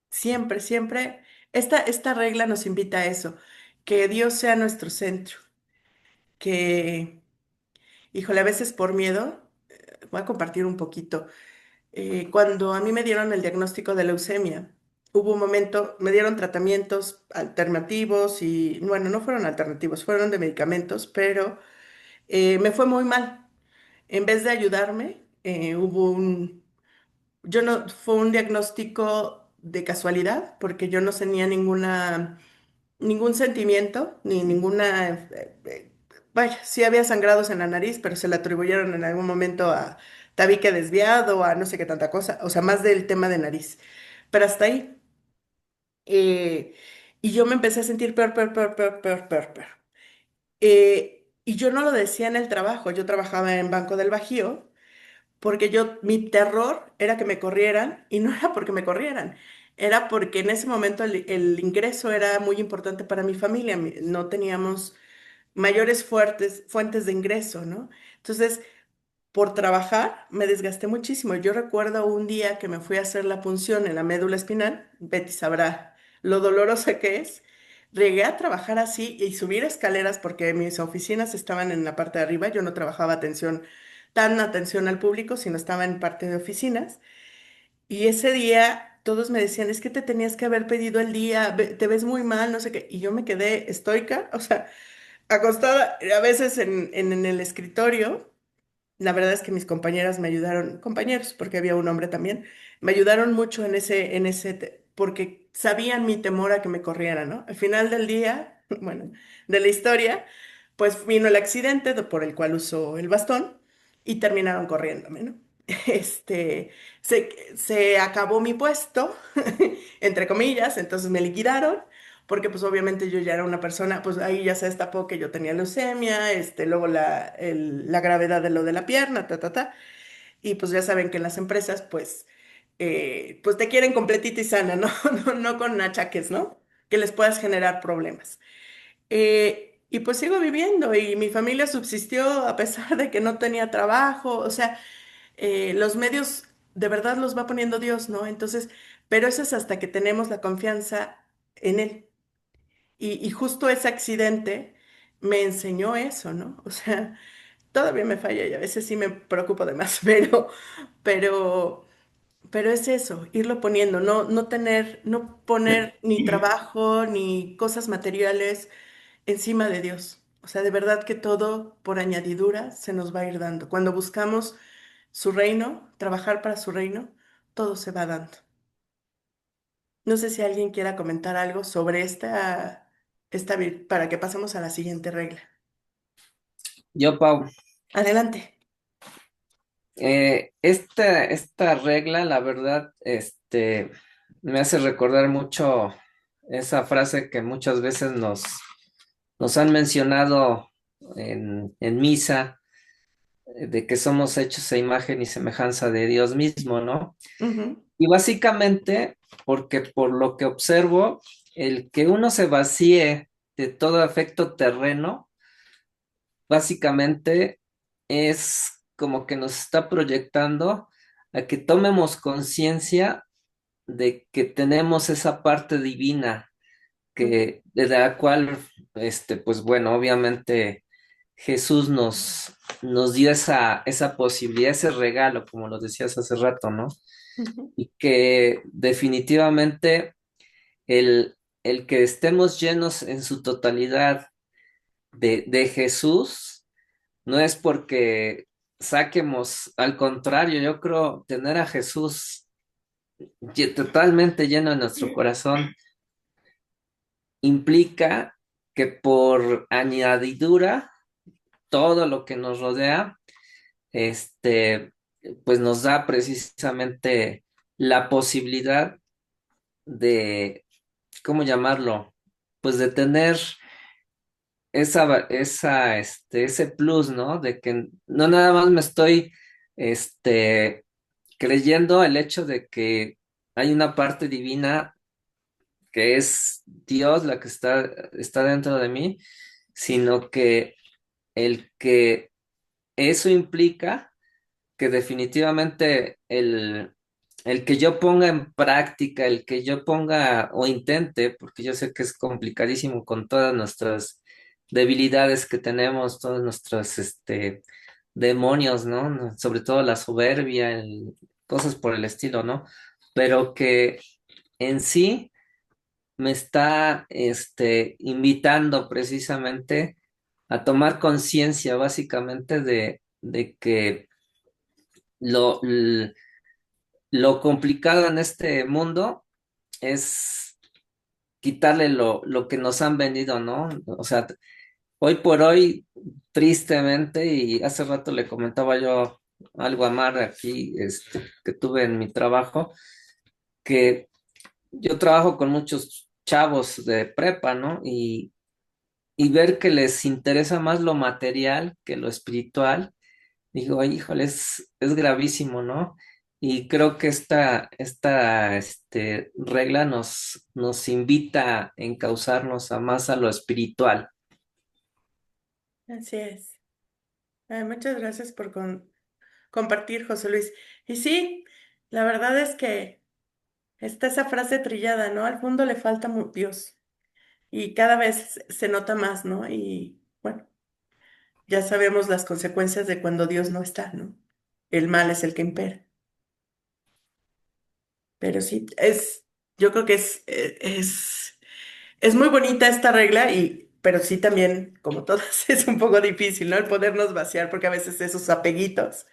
Siempre, siempre. Esta regla nos invita a eso, que Dios sea nuestro centro, que, híjole, a veces por miedo, voy a compartir un poquito. Cuando a mí me dieron el diagnóstico de leucemia, hubo un momento, me dieron tratamientos alternativos y, bueno, no fueron alternativos, fueron de medicamentos, pero me fue muy mal. En vez de ayudarme, yo no, fue un diagnóstico de casualidad, porque yo no tenía ningún sentimiento, ni ninguna, vaya, sí había sangrados en la nariz, pero se le atribuyeron en algún momento a tabique desviado, a no sé qué tanta cosa, o sea, más del tema de nariz. Pero hasta ahí. eh, y yo me empecé a sentir peor, peor, peor, peor, peor, peor, peor. Y yo no lo decía en el trabajo, yo trabajaba en Banco del Bajío porque mi terror era que me corrieran y no era porque me corrieran, era porque en ese momento el ingreso era muy importante para mi familia, no teníamos mayores fuentes de ingreso, ¿no? Entonces, por trabajar me desgasté muchísimo. Yo recuerdo un día que me fui a hacer la punción en la médula espinal, Betty sabrá lo dolorosa que es. Llegué a trabajar así y subir escaleras porque mis oficinas estaban en la parte de arriba. Yo no trabajaba tan atención al público, sino estaba en parte de oficinas. Y ese día todos me decían, es que te tenías que haber pedido el día, te ves muy mal, no sé qué. Y yo me quedé estoica, o sea, acostada a veces en el escritorio. La verdad es que mis compañeras me ayudaron, compañeros, porque había un hombre también, me ayudaron mucho porque sabían mi temor a que me corrieran, ¿no? Al final del día, bueno, de la historia, pues vino el accidente por el cual usó el bastón y terminaron corriéndome, ¿no? Este, se acabó mi puesto, entre comillas, entonces me liquidaron porque pues obviamente yo ya era una persona, pues ahí ya se destapó que yo tenía leucemia, luego la gravedad de lo de la pierna, y pues ya saben que en las empresas pues te quieren completita y sana, ¿no? No con achaques, ¿no? Que les puedas generar problemas. Y pues sigo viviendo y mi familia subsistió a pesar de que no tenía trabajo, o sea, los medios de verdad los va poniendo Dios, ¿no? Entonces, pero eso es hasta que tenemos la confianza en Él. Y justo ese accidente me enseñó eso, ¿no? O sea, todavía me falla y a veces sí me preocupo de más, pero, pero es eso, irlo poniendo, no poner ni trabajo ni cosas materiales encima de Dios. O sea, de verdad que todo por añadidura se nos va a ir dando. Cuando buscamos su reino, trabajar para su reino, todo se va dando. No sé si alguien quiera comentar algo sobre para que pasemos a la siguiente regla. Yo, Pau, Adelante. esta regla, la verdad, me hace recordar mucho esa frase que muchas veces nos han mencionado en misa, de que somos hechos a imagen y semejanza de Dios mismo, ¿no? Ujú, Y básicamente, porque por lo que observo, el que uno se vacíe de todo afecto terreno, básicamente es como que nos está proyectando a que tomemos conciencia de que tenemos esa parte divina ujú, que de la cual, pues bueno, obviamente Jesús nos dio esa posibilidad, ese regalo, como lo decías hace rato, ¿no? ujú. Y que definitivamente el que estemos llenos en su totalidad de Jesús no es porque saquemos, al contrario, yo creo tener a Jesús totalmente lleno en nuestro corazón implica que por añadidura todo lo que nos rodea, este, pues nos da precisamente la posibilidad de, ¿cómo llamarlo? Pues de tener ese plus, ¿no? De que no nada más me estoy, creyendo el hecho de que hay una parte divina que es Dios la que está dentro de mí, sino que el que eso implica que definitivamente el que yo ponga en práctica, el que yo ponga o intente, porque yo sé que es complicadísimo con todas nuestras debilidades que tenemos, todos nuestros demonios, ¿no? Sobre todo la soberbia, cosas por el estilo, ¿no? Pero que en sí me está invitando precisamente a tomar conciencia básicamente de que lo, lo complicado en este mundo es quitarle lo que nos han vendido, ¿no? O sea, hoy por hoy, tristemente, y hace rato le comentaba yo algo a Mar aquí, que tuve en mi trabajo, que yo trabajo con muchos chavos de prepa, ¿no? Y ver que les interesa más lo material que lo espiritual, digo, "Ay, híjole, es gravísimo, ¿no? Y creo que esta regla nos invita a encauzarnos a más a lo espiritual. Así es. Ay, muchas gracias por compartir, José Luis. Y sí, la verdad es que está esa frase trillada, ¿no? Al mundo le falta Dios y cada vez se nota más, ¿no? Y bueno, ya sabemos las consecuencias de cuando Dios no está, ¿no? El mal es el que impera. Pero sí, yo creo que es muy bonita esta regla pero sí también, como todas, es un poco difícil, ¿no? El podernos vaciar, porque a veces esos apeguitos,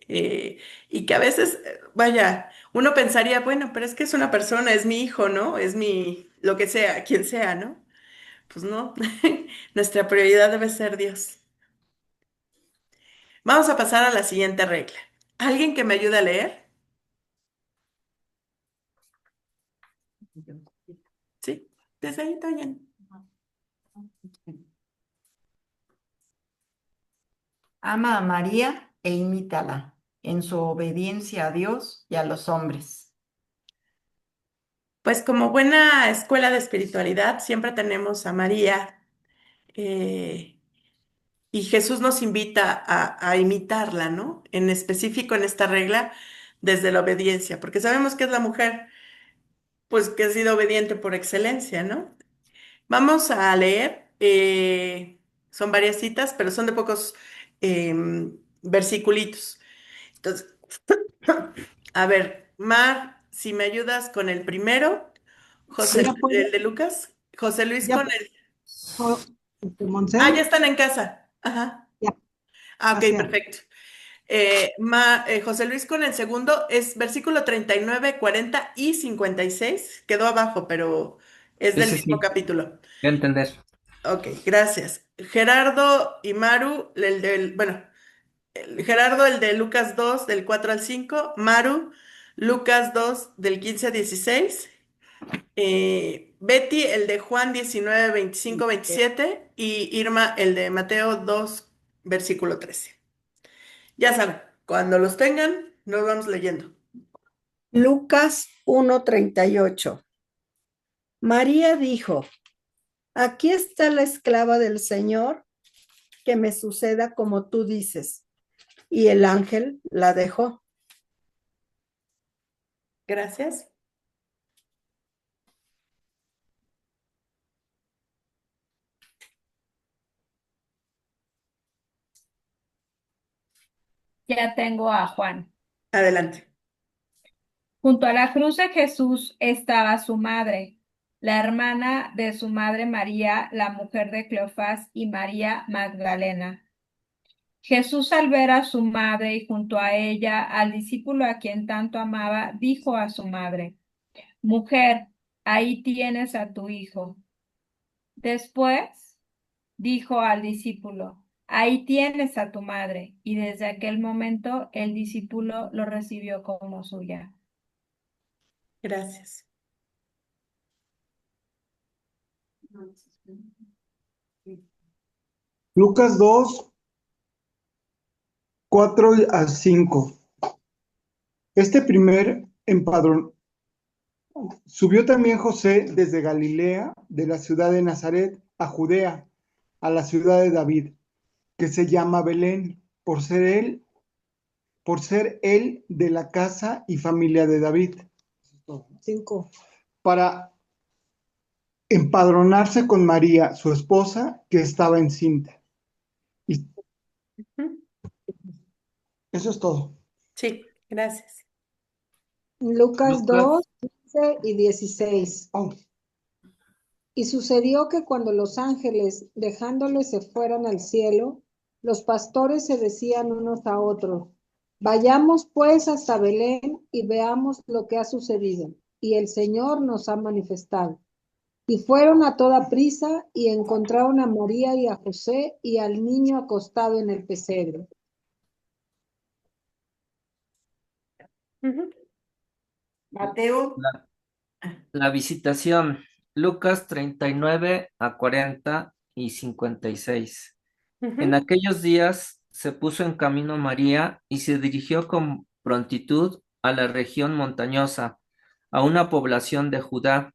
y que a veces, vaya, uno pensaría, bueno, pero es que es una persona, es mi hijo, ¿no? Es lo que sea, quien sea, ¿no? Pues no, nuestra prioridad debe ser Dios. Vamos a pasar a la siguiente regla. ¿Alguien que me ayude a leer? Sí, desde ahí está bien. Ama a María e imítala en su obediencia a Dios y a los hombres. Pues como buena escuela de espiritualidad, siempre tenemos a María, eh, y Jesús nos invita a imitarla, ¿no? En específico en esta regla, desde la obediencia, porque sabemos que es la mujer, pues que ha sido obediente por excelencia, ¿no? Vamos a leer, son varias citas, pero son de pocos versiculitos. Entonces, a ver, Mar, si me ayudas con el primero, José, Ya puedo, el de Lucas, José Luis ya con puedo, el... Ah, ya Monse, están en casa. Ajá. ya, Ah, ok, gracias. perfecto. José Luis con el segundo es versículo 39, 40 y 56. Quedó abajo, pero es Sí, del sí, mismo sí, capítulo. voy a entender. Ok, gracias. Gerardo y Maru, bueno, Gerardo el de Lucas 2 del 4 al 5, Maru Lucas 2 del 15 a 16. Betty, el de Juan 19 25 27 y Irma, el de Mateo 2 versículo 13. Ya saben, cuando los tengan, nos vamos leyendo. Lucas 1:38. María dijo, aquí está la esclava del Señor, que me suceda como tú dices. Y el ángel la dejó. Gracias. Ya tengo a Juan. Adelante. Junto a la cruz de Jesús estaba su madre, la hermana de su madre María, la mujer de Cleofás, y María Magdalena. Jesús, al ver a su madre y junto a ella al discípulo a quien tanto amaba, dijo a su madre, Mujer, ahí tienes a tu hijo. Después dijo al discípulo, ahí tienes a tu madre. Y desde aquel momento el discípulo lo recibió como suya. Gracias. Lucas 2, 4 al 5. Este primer empadrón. Subió también José desde Galilea, de la ciudad de Nazaret, a Judea, a la ciudad de David, que se llama Belén, por ser él de la casa y familia de David. 5. Para empadronarse con María, su esposa, que estaba encinta. Y eso es todo. Sí, gracias. Lucas 2, Lucas 15 y 16. Oh, Y sucedió que cuando los ángeles, dejándoles, se fueron al cielo, los pastores se decían unos a otros, vayamos pues hasta Belén y veamos lo que ha sucedido, y el Señor nos ha manifestado. Y fueron a toda prisa y encontraron a María y a José y al niño acostado en el pesebre. Ujú. Mateo, la, la visitación. Lucas 39 a 40 y 56. En Ujú. aquellos días se puso en camino María y se dirigió con prontitud a la región montañosa, a una población de Judá.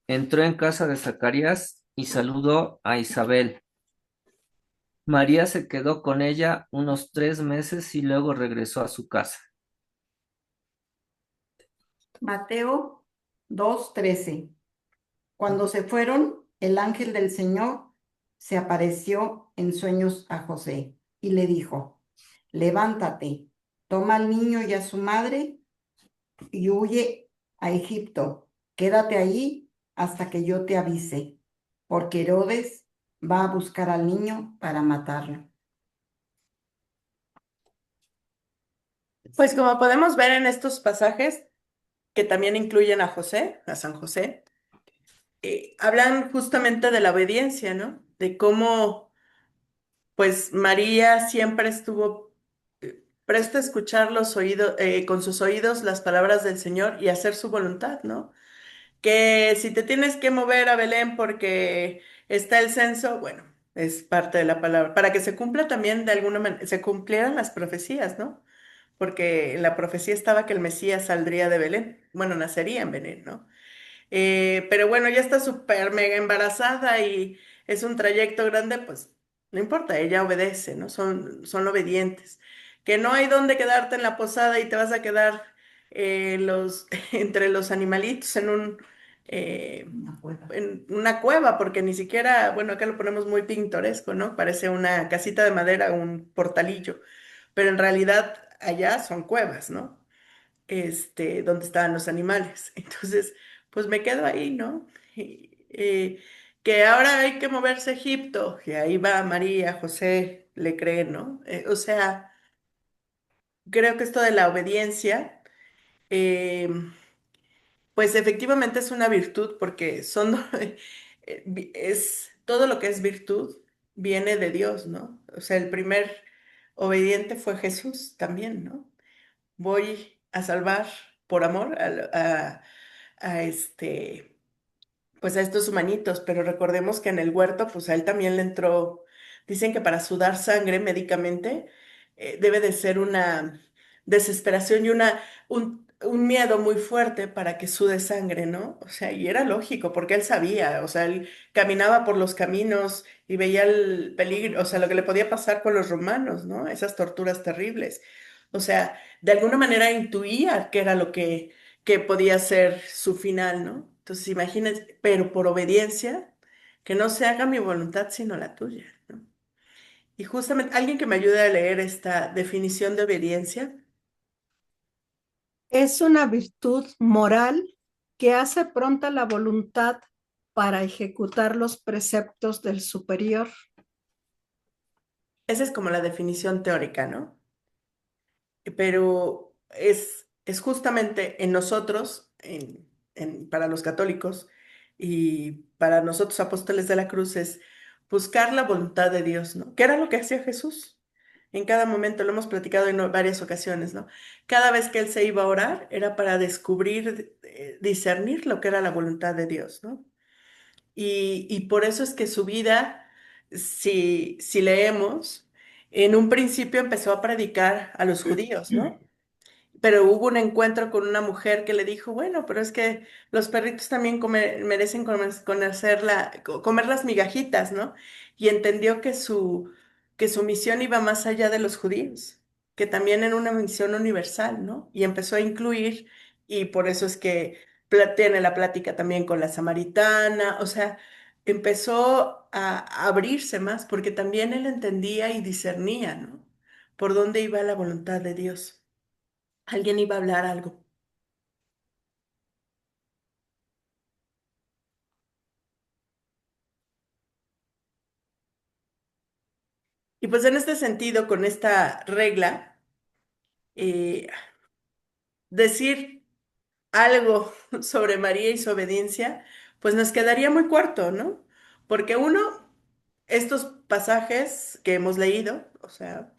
Entró en casa de Zacarías y saludó a Isabel. María se quedó con ella unos 3 meses y luego regresó a su casa. Mateo 2:13. Cuando se fueron, el ángel del Señor se apareció en sueños a José y le dijo, levántate, toma al niño y a su madre y huye a Egipto. Quédate allí hasta que yo te avise, porque Herodes va a buscar al niño para matarlo. Pues como podemos ver en estos pasajes, que también incluyen a José, a San José, hablan justamente de la obediencia, ¿no? De cómo, pues, María siempre estuvo presta a escuchar los oídos, con sus oídos las palabras del Señor y hacer su voluntad, ¿no? Que si te tienes que mover a Belén porque está el censo, bueno, es parte de la palabra, para que se cumpla también de alguna manera, se cumplieran las profecías, ¿no? Porque en la profecía estaba que el Mesías saldría de Belén, bueno, nacería en Belén, ¿no? Pero bueno, ya está súper mega embarazada y es un trayecto grande, pues no importa, ella obedece, ¿no? Son obedientes. Que no hay dónde quedarte en la posada y te vas a quedar entre los animalitos en una cueva, porque ni siquiera, bueno, acá lo ponemos muy pintoresco, ¿no? Parece una casita de madera, un portalillo, pero en realidad allá son cuevas, ¿no? Donde estaban los animales. Entonces, pues me quedo ahí, ¿no? Que ahora hay que moverse a Egipto, y ahí va María, José, le creen, ¿no? O sea, creo que esto de la obediencia, eh, pues efectivamente es una virtud, porque todo lo que es virtud viene de Dios, ¿no? O sea, el primer obediente fue Jesús también, ¿no? Voy a salvar por amor a pues a estos humanitos, pero recordemos que en el huerto, pues a él también le entró, dicen que para sudar sangre médicamente debe de ser una desesperación y un miedo muy fuerte para que sude sangre, ¿no? O sea, y era lógico, porque él sabía, o sea, él caminaba por los caminos y veía el peligro, o sea, lo que le podía pasar con los romanos, ¿no? Esas torturas terribles. O sea, de alguna manera intuía que era lo que podía ser su final, ¿no? Entonces, imagínense, pero por obediencia, que no se haga mi voluntad sino la tuya, ¿no? Y justamente alguien que me ayude a leer esta definición de obediencia. Es una virtud moral que hace pronta la voluntad para ejecutar los preceptos del superior. Esa es como la definición teórica, ¿no? Pero es justamente en nosotros, para los católicos y para nosotros apóstoles de la cruz, es buscar la voluntad de Dios, ¿no? ¿Qué era lo que hacía Jesús? En cada momento, lo hemos platicado en varias ocasiones, ¿no? Cada vez que él se iba a orar era para descubrir, discernir lo que era la voluntad de Dios, ¿no? Y por eso es que su vida, si leemos, en un principio empezó a predicar a los judíos, ¿no? Pero hubo un encuentro con una mujer que le dijo, bueno, pero es que los perritos también merecen comer las migajitas, ¿no? Y entendió que su misión iba más allá de los judíos, que también era una misión universal, ¿no? Y empezó a incluir, y por eso es que tiene la plática también con la samaritana, o sea, empezó a abrirse más, porque también él entendía y discernía, ¿no? Por dónde iba la voluntad de Dios. Alguien iba a hablar algo. Y pues en este sentido, con esta regla, eh, decir algo sobre María y su obediencia, pues nos quedaría muy corto, ¿no? Porque uno, estos pasajes que hemos leído, o sea,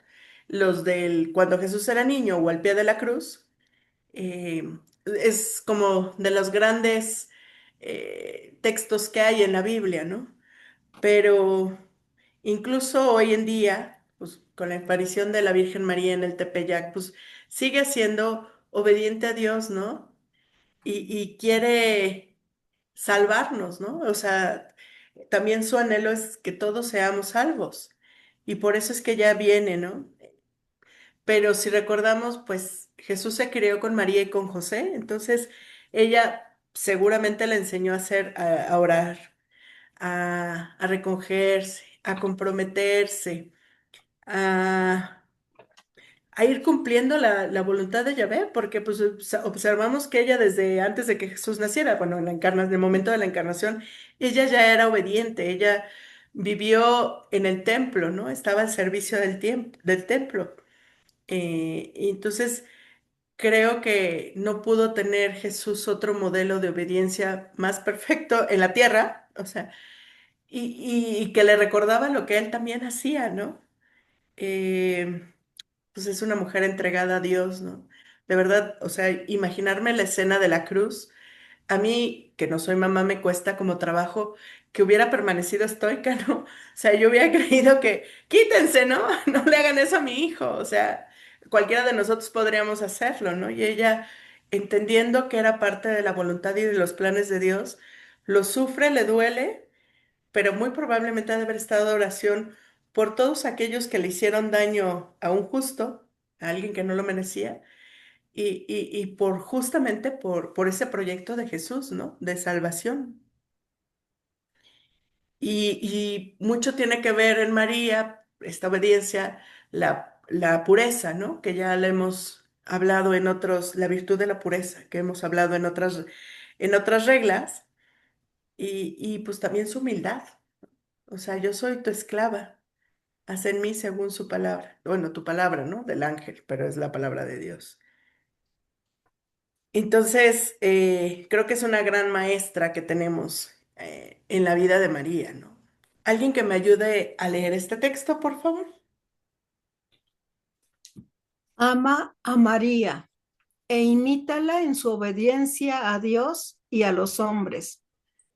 los del cuando Jesús era niño o al pie de la cruz, eh, es como de los grandes textos que hay en la Biblia, ¿no? Pero incluso hoy en día, pues con la aparición de la Virgen María en el Tepeyac, pues sigue siendo obediente a Dios, ¿no? Y quiere salvarnos, ¿no? O sea, también su anhelo es que todos seamos salvos. Y por eso es que ya viene, ¿no? Pero si recordamos, pues Jesús se crió con María y con José, entonces ella seguramente le enseñó a hacer, a orar, a recogerse, a comprometerse, a, a ir cumpliendo la voluntad de Yahvé, porque pues observamos que ella desde antes de que Jesús naciera, bueno, en el momento de la encarnación, ella ya era obediente, ella vivió en el templo, ¿no? Estaba al servicio del templo. Y entonces creo que no pudo tener Jesús otro modelo de obediencia más perfecto en la tierra, o sea, y que le recordaba lo que él también hacía, ¿no? Eh, pues es una mujer entregada a Dios, ¿no? De verdad, o sea, imaginarme la escena de la cruz, a mí, que no soy mamá, me cuesta como trabajo que hubiera permanecido estoica, ¿no? O sea, yo hubiera creído que, quítense, ¿no? No le hagan eso a mi hijo, o sea, cualquiera de nosotros podríamos hacerlo, ¿no? Y ella, entendiendo que era parte de la voluntad y de los planes de Dios, lo sufre, le duele, pero muy probablemente ha de haber estado de oración por todos aquellos que le hicieron daño a un justo, a alguien que no lo merecía, y por justamente por ese proyecto de Jesús, ¿no? De salvación. Y mucho tiene que ver en María, esta obediencia, la pureza, ¿no? Que ya la hemos hablado en otros, la virtud de la pureza, que hemos hablado en otras reglas, y pues también su humildad. O sea, yo soy tu esclava. Haz en mí según su palabra. Bueno, tu palabra, ¿no? Del ángel, pero es la palabra de Dios. Entonces, creo que es una gran maestra que tenemos en la vida de María, ¿no? ¿Alguien que me ayude a leer este texto, por favor? Ama a María, e imítala en su obediencia a Dios y a los hombres.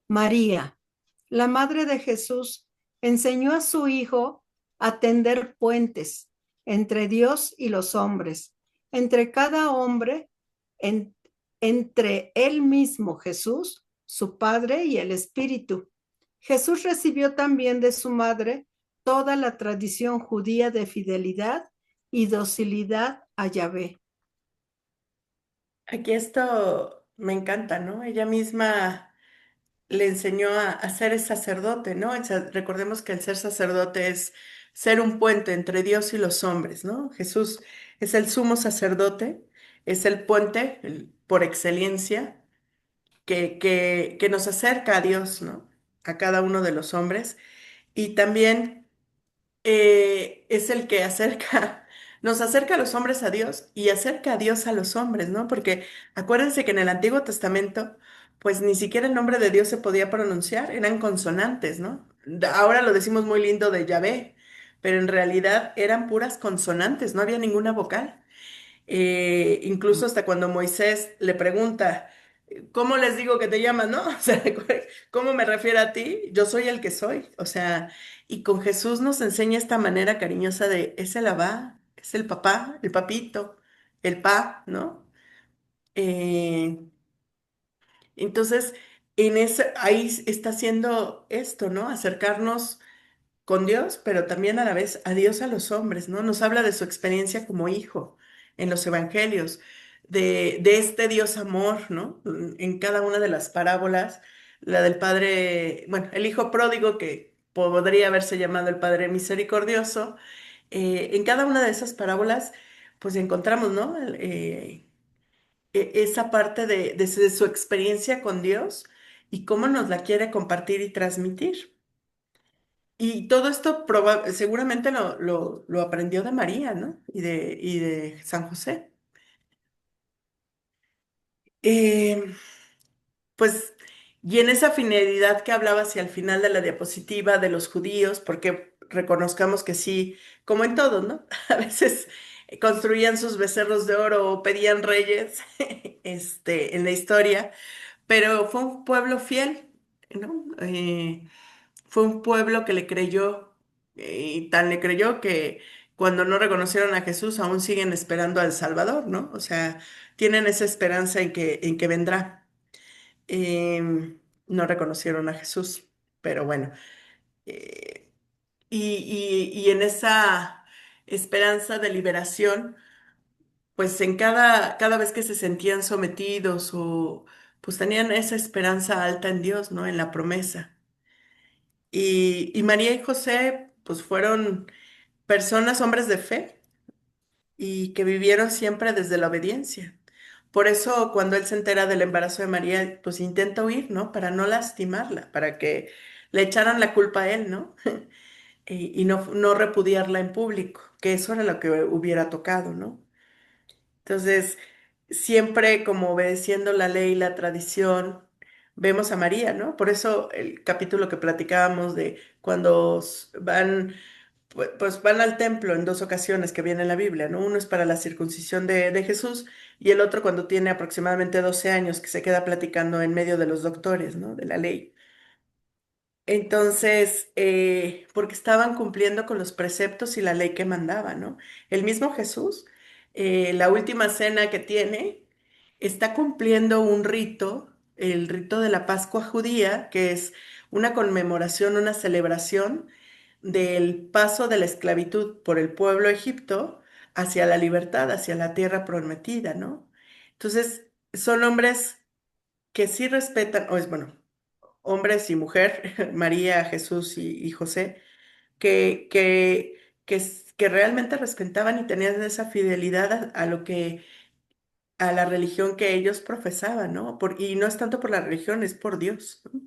María, la madre de Jesús, enseñó a su hijo a tender puentes entre Dios y los hombres, entre cada hombre, en- entre él mismo, Jesús, su Padre y el Espíritu. Jesús recibió también de su madre toda la tradición judía de fidelidad y docilidad a Yahvé. Aquí esto me encanta, ¿no? Ella misma le enseñó a ser sacerdote, ¿no? Recordemos que el ser sacerdote es ser un puente entre Dios y los hombres, ¿no? Jesús es el sumo sacerdote, es el puente por excelencia que nos acerca a Dios, ¿no? A cada uno de los hombres. Y también es el que nos acerca a los hombres a Dios y acerca a Dios a los hombres, ¿no? Porque acuérdense que en el Antiguo Testamento, pues ni siquiera el nombre de Dios se podía pronunciar, eran consonantes, ¿no? Ahora lo decimos muy lindo de Yahvé, pero en realidad eran puras consonantes, no había ninguna vocal. Incluso hasta cuando Moisés le pregunta, ¿cómo les digo que te llamas, no? O sea, ¿cómo me refiero a ti? Yo soy el que soy. O sea, y con Jesús nos enseña esta manera cariñosa de, es el abá, es el papá, el papito, el pa, ¿no? Eh, entonces, ahí está haciendo esto, ¿no? Acercarnos con Dios, pero también a la vez a Dios a los hombres, ¿no? Nos habla de su experiencia como hijo en los evangelios, de este Dios amor, ¿no? En cada una de las parábolas, la del padre, bueno, el hijo pródigo que podría haberse llamado el padre misericordioso, en cada una de esas parábolas, pues encontramos, ¿no? Esa parte de su experiencia con Dios y cómo nos la quiere compartir y transmitir. Y todo esto seguramente lo aprendió de María, ¿no? Y de San José. Eh, pues, y en esa finalidad que hablaba hacia el final de la diapositiva de los judíos, porque reconozcamos que sí, como en todo, ¿no? A veces construían sus becerros de oro o pedían reyes, en la historia, pero fue un pueblo fiel, ¿no? Fue un pueblo que le creyó, y tan le creyó que cuando no reconocieron a Jesús aún siguen esperando al Salvador, ¿no? O sea, tienen esa esperanza en que vendrá. No reconocieron a Jesús, pero bueno. eh, y en esa esperanza de liberación, pues en cada vez que se sentían sometidos o pues tenían esa esperanza alta en Dios, ¿no? En la promesa. Y María y José, pues fueron personas, hombres de fe, y que vivieron siempre desde la obediencia. Por eso, cuando él se entera del embarazo de María, pues intenta huir, ¿no? Para no lastimarla, para que le echaran la culpa a él, ¿no? Y no repudiarla en público, que eso era lo que hubiera tocado, ¿no? Entonces, siempre como obedeciendo la ley, la tradición, vemos a María, ¿no? Por eso el capítulo que platicábamos de cuando pues van al templo en dos ocasiones que viene en la Biblia, ¿no? Uno es para la circuncisión de Jesús y el otro cuando tiene aproximadamente 12 años que se queda platicando en medio de los doctores, ¿no? De la ley. Entonces, porque estaban cumpliendo con los preceptos y la ley que mandaba, ¿no? El mismo Jesús, la última cena que tiene, está cumpliendo un rito, el rito de la Pascua judía, que es una conmemoración, una celebración del paso de la esclavitud por el pueblo egipto hacia la libertad, hacia la tierra prometida, ¿no? Entonces, son hombres que sí respetan, o es bueno, hombres y mujer, María, Jesús y José, que, que, que realmente respetaban y tenían esa fidelidad a lo a la religión que ellos profesaban, ¿no? Y no es tanto por la religión, es por Dios, ¿no?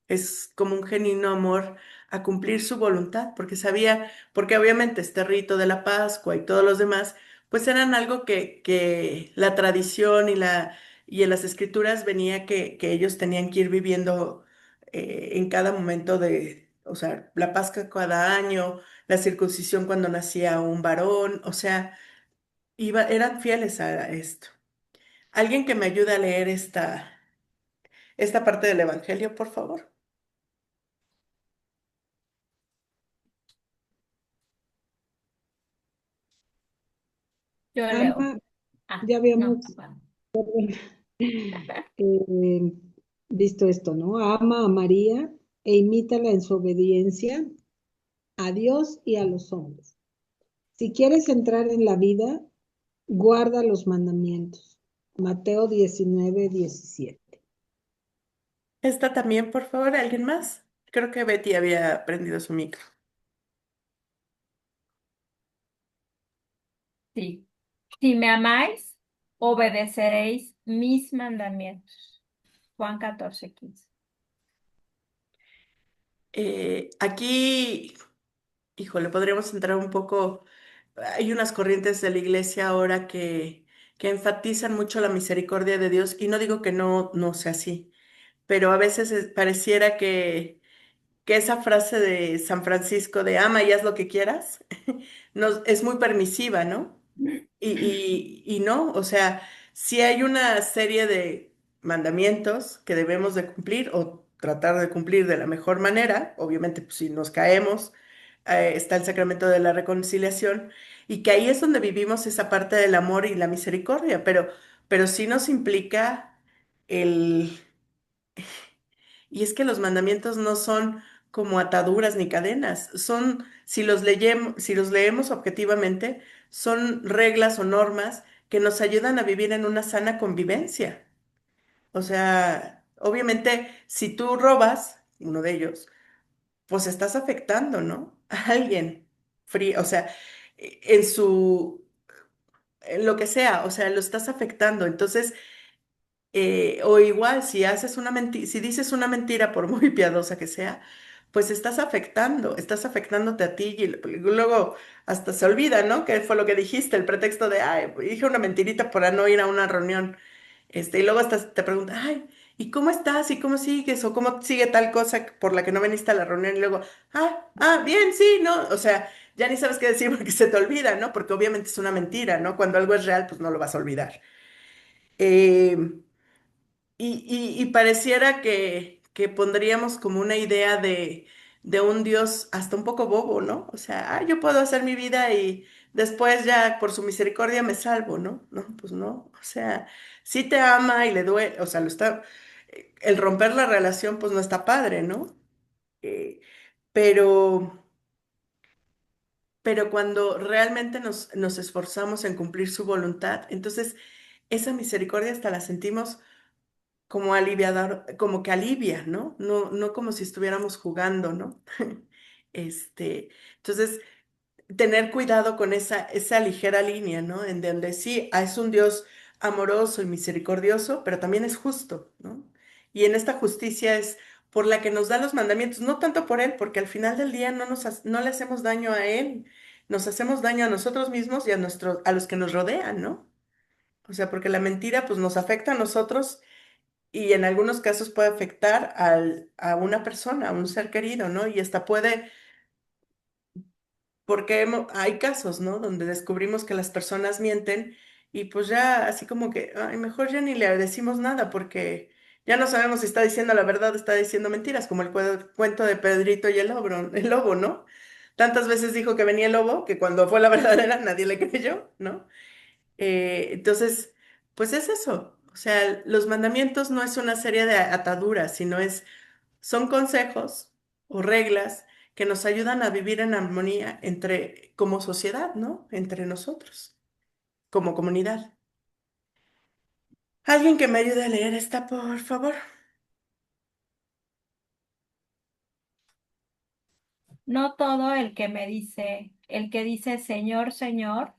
Es como un genuino amor a cumplir su voluntad, porque sabía, porque obviamente este rito de la Pascua y todos los demás, pues eran algo que la tradición y en las escrituras venía que ellos tenían que ir viviendo en cada momento o sea, la Pascua cada año, la circuncisión cuando nacía un varón, o sea, eran fieles a esto. Alguien que me ayude a leer esta parte del Evangelio, por favor. Yo leo. Ama, Ah, ya no. habíamos Bueno. eh, visto esto, ¿no? Ama a María e imítala en su obediencia a Dios y a los hombres. Si quieres entrar en la vida, guarda los mandamientos. Mateo 19:17. Esta también, por favor, ¿alguien más? Creo que Betty había prendido su micro. Sí. Si me amáis, obedeceréis mis mandamientos. Juan 14:15. Aquí, híjole, podríamos entrar un poco. Hay unas corrientes de la iglesia ahora que enfatizan mucho la misericordia de Dios, y no digo que no sea así, pero a veces pareciera que esa frase de San Francisco de ama y haz lo que quieras, es muy permisiva, ¿no? Y no, o sea, si hay una serie de mandamientos que debemos de cumplir o tratar de cumplir de la mejor manera. Obviamente, pues, si nos caemos, está el sacramento de la reconciliación, y que ahí es donde vivimos esa parte del amor y la misericordia, pero sí nos implica el... Y es que los mandamientos no son como ataduras ni cadenas, son, si los leemos objetivamente, son reglas o normas que nos ayudan a vivir en una sana convivencia. O sea, obviamente, si tú robas, uno de ellos, pues estás afectando, ¿no? A alguien frío, o sea, en lo que sea, o sea, lo estás afectando. Entonces, o igual, si haces una mentira, si dices una mentira, por muy piadosa que sea, pues estás afectándote a ti, y luego hasta se olvida, ¿no? ¿Qué fue lo que dijiste? El pretexto de, ay, dije una mentirita para no ir a una reunión. Y luego hasta te preguntan, ay, ¿y cómo estás? ¿Y cómo sigues? ¿O cómo sigue tal cosa por la que no viniste a la reunión? Y luego, bien, sí, ¿no? O sea, ya ni sabes qué decir porque se te olvida, ¿no? Porque obviamente es una mentira, ¿no? Cuando algo es real, pues no lo vas a olvidar. Eh, y pareciera que pondríamos como una idea de un Dios hasta un poco bobo, ¿no? O sea, yo puedo hacer mi vida y después ya por su misericordia me salvo, ¿no? No, pues no. O sea, sí te ama y le duele, o sea, el romper la relación pues no está padre, ¿no? Eh, pero, pero cuando realmente nos esforzamos en cumplir su voluntad, entonces esa misericordia hasta la sentimos como aliviador, como que alivia, ¿no? No como si estuviéramos jugando, ¿no? Entonces, tener cuidado con esa ligera línea, ¿no? En donde sí, es un Dios amoroso y misericordioso, pero también es justo, ¿no? Y en esta justicia es por la que nos da los mandamientos, no tanto por Él, porque al final del día no le hacemos daño a Él, nos hacemos daño a nosotros mismos y a los que nos rodean, ¿no? O sea, porque la mentira pues nos afecta a nosotros, y en algunos casos puede afectar a una persona, a un ser querido, ¿no? Y hasta puede, porque hay casos, ¿no? Donde descubrimos que las personas mienten, y pues ya así como que, ay, mejor ya ni le decimos nada porque ya no sabemos si está diciendo la verdad o está diciendo mentiras, como el cuento de Pedrito y el lobo, ¿no? Tantas veces dijo que venía el lobo que cuando fue la verdadera nadie le creyó, ¿no? Entonces, pues es eso. O sea, los mandamientos no es una serie de ataduras, son consejos o reglas que nos ayudan a vivir en armonía como sociedad, ¿no? Entre nosotros, como comunidad. Alguien que me ayude a leer esta, por favor. No todo el que dice Señor, Señor,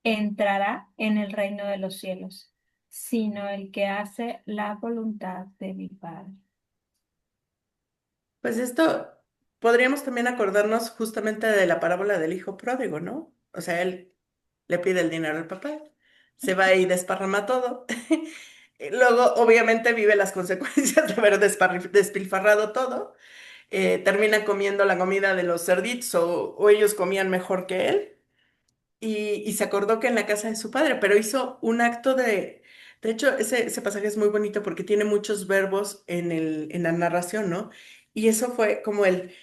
entrará en el reino de los cielos, sino el que hace la voluntad de mi Padre. Pues esto podríamos también acordarnos justamente de la parábola del hijo pródigo, ¿no? O sea, él le pide el dinero al papá, se va y desparrama todo. Y luego, obviamente, vive las consecuencias de haber despilfarrado todo. Termina comiendo la comida de los cerditos, o ellos comían mejor que él. Y se acordó que en la casa de su padre, pero hizo un acto De hecho, ese pasaje es muy bonito porque tiene muchos verbos en la narración, ¿no? Y eso fue como él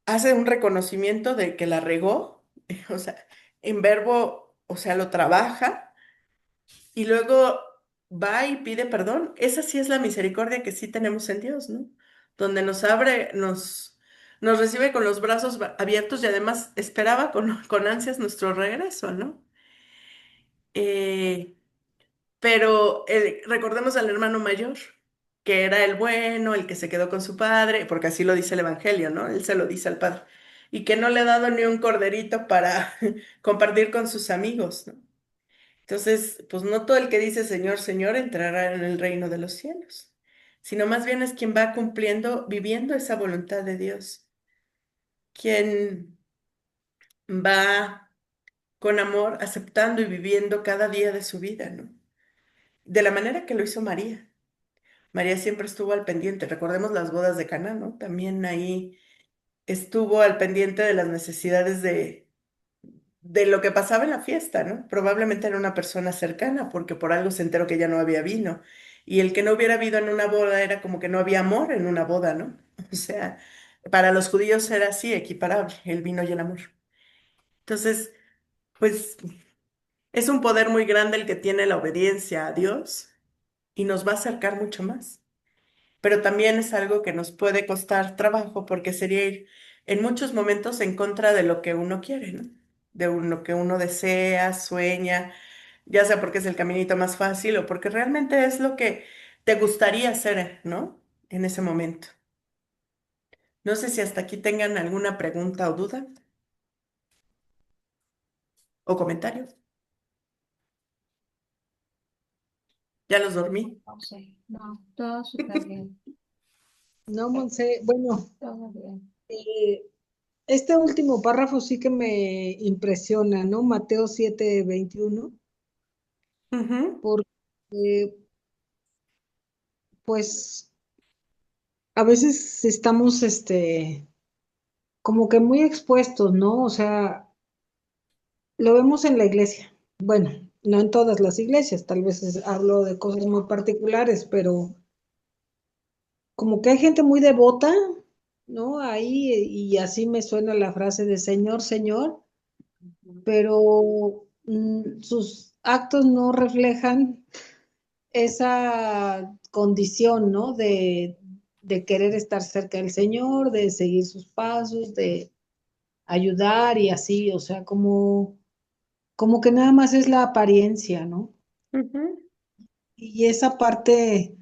hace un reconocimiento de que la regó, o sea, en verbo, o sea, lo trabaja y luego va y pide perdón. Esa sí es la misericordia que sí tenemos en Dios, ¿no? Donde nos abre, nos recibe con los brazos abiertos y además esperaba con ansias nuestro regreso, ¿no? Eh, pero recordemos al hermano mayor, que era el bueno, el que se quedó con su padre, porque así lo dice el Evangelio, ¿no? Él se lo dice al padre. Y que no le ha dado ni un corderito para compartir con sus amigos, ¿no? Entonces, pues no todo el que dice Señor, Señor entrará en el reino de los cielos, sino más bien es quien va cumpliendo, viviendo esa voluntad de Dios, quien va con amor aceptando y viviendo cada día de su vida, ¿no? De la manera que lo hizo María. María siempre estuvo al pendiente. Recordemos las bodas de Caná, ¿no? También ahí estuvo al pendiente de las necesidades de lo que pasaba en la fiesta, ¿no? Probablemente era una persona cercana, porque por algo se enteró que ya no había vino. Y el que no hubiera habido en una boda era como que no había amor en una boda, ¿no? O sea, para los judíos era así, equiparable, el vino y el amor. Entonces, pues es un poder muy grande el que tiene la obediencia a Dios y nos va a acercar mucho más. Pero también es algo que nos puede costar trabajo porque sería ir en muchos momentos en contra de lo que uno quiere, ¿no? Lo que uno desea, sueña, ya sea porque es el caminito más fácil o porque realmente es lo que te gustaría hacer, ¿no? En ese momento. No sé si hasta aquí tengan alguna pregunta o duda o comentario. Ya los dormí. No sé, no, todo súper bien, No, Monse, bueno, todo bien. eh, este último párrafo sí que me impresiona, ¿no? Mateo 7:21, Ujú, porque pues a veces estamos, como que muy expuestos, ¿no? O sea, lo vemos en la iglesia. Bueno, no en todas las iglesias, tal vez hablo de cosas muy particulares, pero como que hay gente muy devota, ¿no? Ahí, y así me suena la frase de Señor, Señor, pero sus actos no reflejan esa condición, ¿no? De querer estar cerca del Señor, de seguir sus pasos, de ayudar y así, o sea, como que nada más es la apariencia, ¿no? ujú. Y esa parte,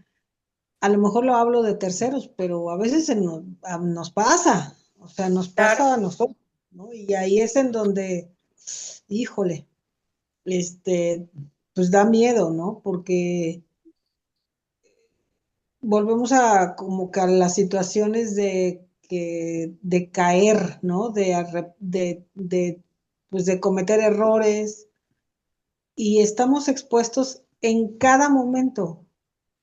a lo mejor lo hablo de terceros, pero a veces nos pasa, o sea, nos Claro. pasa a nosotros, ¿no? Y ahí es en donde, híjole, este, pues da miedo, ¿no? Porque volvemos a como que a las situaciones de caer, ¿no? Pues de cometer errores y estamos expuestos en cada momento.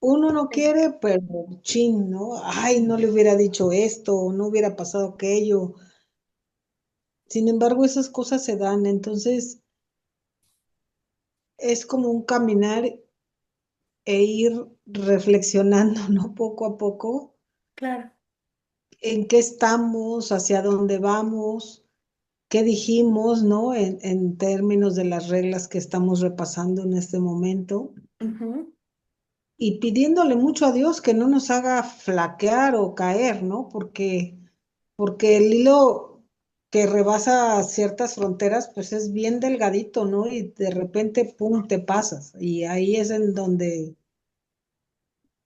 Uno no quiere, pero chin, ¿no? Ay, no le hubiera dicho esto, no hubiera pasado aquello. Sin embargo, esas cosas se dan, entonces es como un caminar e ir reflexionando, ¿no? Poco a poco Claro. en qué estamos, hacia dónde vamos, qué dijimos, ¿no? En términos de las reglas que estamos repasando en este momento Ujú. y pidiéndole mucho a Dios que no nos haga flaquear o caer, ¿no? Porque el hilo que rebasa ciertas fronteras, pues es bien delgadito, ¿no? Y de repente, pum, te pasas. Y ahí es en donde,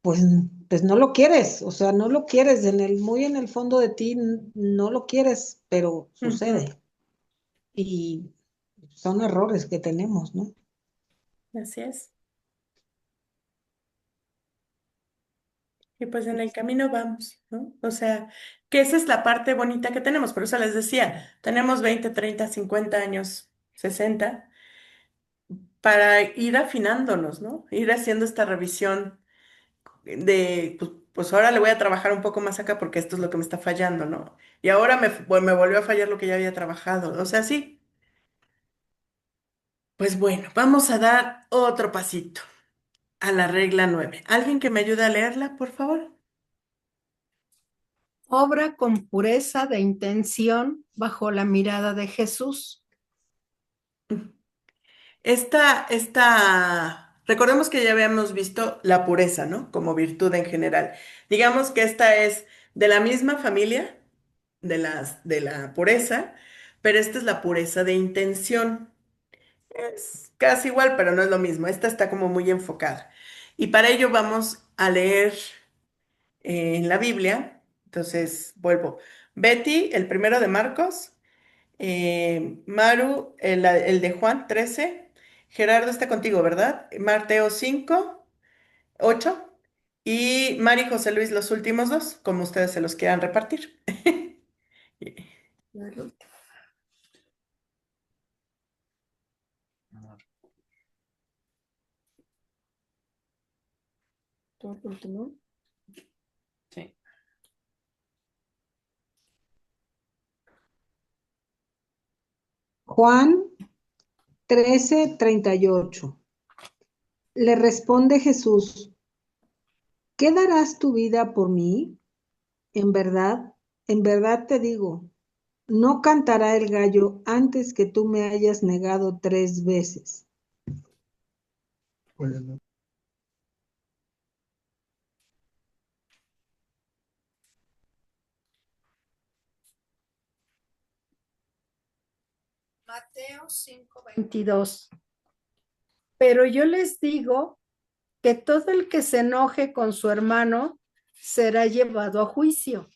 pues, pues no lo quieres, o sea, no lo quieres, muy en el fondo de ti no lo quieres, pero Ujú. sucede. Y son errores que tenemos, ¿no? Así es. Y pues en el camino vamos, ¿no? O sea, que esa es la parte bonita que tenemos. Por eso les decía, tenemos 20, 30, 50 años, 60, para ir afinándonos, ¿no? Ir haciendo esta revisión pues ahora le voy a trabajar un poco más acá porque esto es lo que me está fallando, ¿no? Y ahora me volvió a fallar lo que ya había trabajado. O sea, sí. Pues bueno, vamos a dar otro pasito. a la regla 9. ¿Alguien que me ayude a leerla, por favor? Obra con pureza de intención bajo la mirada de Jesús. Recordemos que ya habíamos visto la pureza, ¿no? Como virtud en general. Digamos que esta es de la misma familia de la pureza, pero esta es la pureza de intención. Es casi igual, pero no es lo mismo. Esta está como muy enfocada. Y para ello vamos a leer en la Biblia. Entonces, vuelvo. Betty, el primero de Marcos. Maru, el de Juan 13. Gerardo está contigo, ¿verdad? Mateo 5, 8. Y Mari y José Luis los últimos dos, como ustedes se los quieran repartir. Sí. Juan 13:38. Le responde Jesús, ¿qué darás tu vida por mí? En verdad te digo, no cantará el gallo antes que tú me hayas negado 3 veces. Bueno, Mateo 5:22. Pero yo les digo que todo el que se enoje con su hermano será llevado a juicio.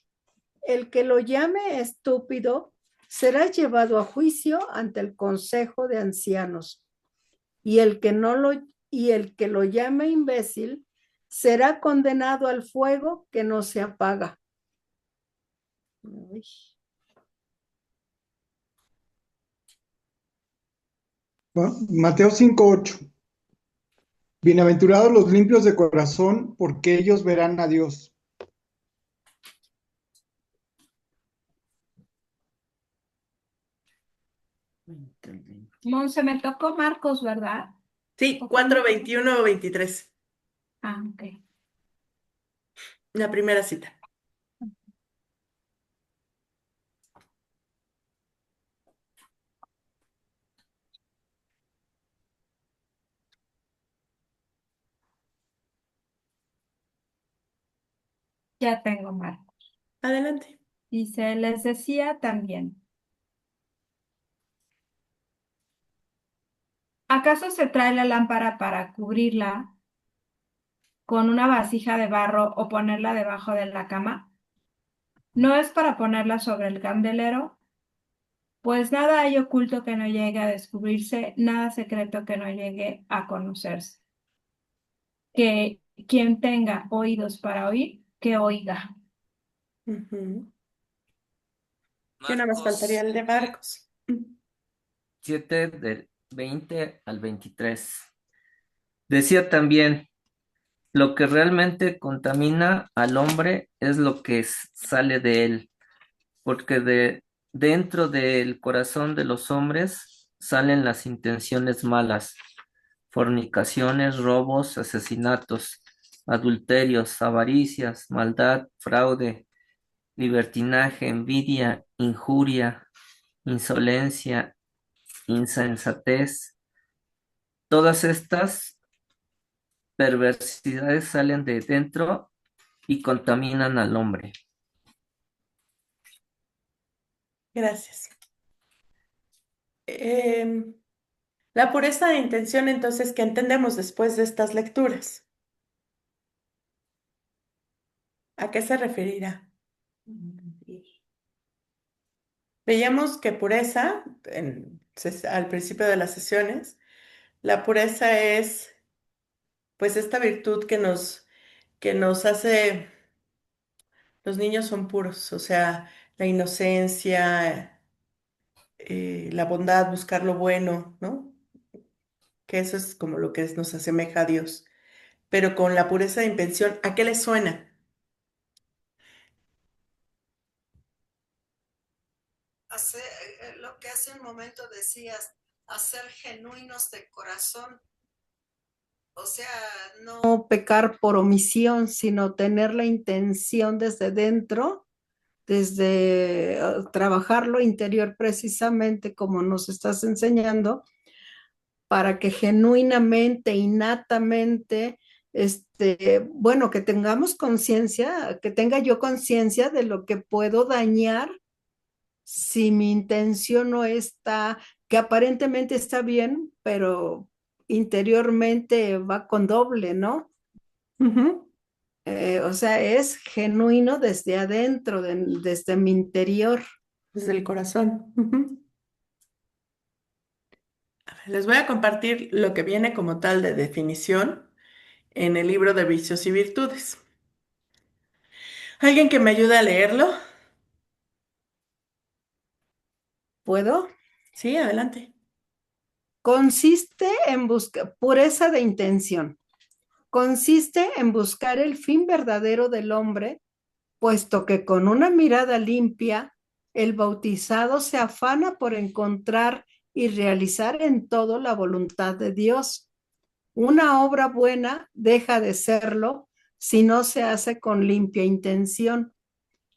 El que lo llame estúpido será llevado a juicio ante el consejo de ancianos. Y el que lo llame imbécil será condenado al fuego que no se apaga. Uy. Mateo 5:8. Bienaventurados los limpios de corazón, porque ellos verán a Dios. Monse, me tocó Marcos, ¿verdad? Sí, ¿O 4, cómo? 21 o 23. Ah, ok. La primera cita. Ya tengo Marcos. Adelante. Dice, les decía también, ¿acaso se trae la lámpara para cubrirla con una vasija de barro o ponerla debajo de la cama? ¿No es para ponerla sobre el candelero? Pues nada hay oculto que no llegue a descubrirse, nada secreto que no llegue a conocerse. Que quien tenga oídos para oír, que oiga. Ujú. Yo nada más faltaría el de Marcos. 7 del 20 al 23. Decía también, lo que realmente contamina al hombre es lo que sale de él, porque de dentro del corazón de los hombres salen las intenciones malas, fornicaciones, robos, asesinatos, adulterios, avaricias, maldad, fraude, libertinaje, envidia, injuria, insolencia, insensatez. Todas estas perversidades salen de dentro y contaminan al hombre. Gracias. Em, la pureza de intención, entonces, ¿qué entendemos después de estas lecturas? ¿A qué se referirá? Veíamos que pureza, al principio de las sesiones, la pureza es pues esta virtud que nos hace, los niños son puros, o sea, la inocencia, la bondad, buscar lo bueno, ¿no? Que eso es como lo que nos asemeja a Dios. Pero con la pureza de intención, ¿a qué le suena? Hacer, lo que hace un momento decías, hacer genuinos de corazón. O sea, no pecar por omisión, sino tener la intención desde dentro, desde trabajar lo interior precisamente como nos estás enseñando, para que genuinamente, innatamente, bueno, que tengamos conciencia, que tenga yo conciencia de lo que puedo dañar si mi intención no está, que aparentemente está bien, pero interiormente va con doble, ¿no? Ujú. O sea, es genuino desde adentro, desde mi interior. Desde el corazón. Ujú. A ver, les voy a compartir lo que viene como tal de definición en el libro de Vicios y Virtudes. ¿Alguien que me ayude a leerlo? ¿Puedo? Sí, adelante. Consiste en buscar pureza de intención. Consiste en buscar el fin verdadero del hombre, puesto que con una mirada limpia, el bautizado se afana por encontrar y realizar en todo la voluntad de Dios. Una obra buena deja de serlo si no se hace con limpia intención.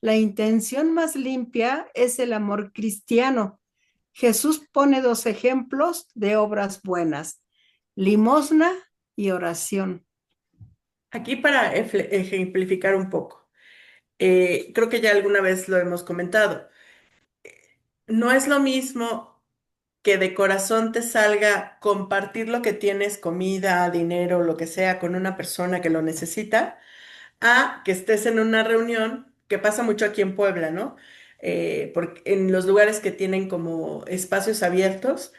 La intención más limpia es el amor cristiano. Jesús pone dos ejemplos de obras buenas: limosna y oración. Aquí para ejemplificar un poco, creo que ya alguna vez lo hemos comentado. No es lo mismo que de corazón te salga compartir lo que tienes, comida, dinero, lo que sea, con una persona que lo necesita, a que estés en una reunión, que pasa mucho aquí en Puebla, ¿no? Porque en los lugares que tienen como espacios abiertos,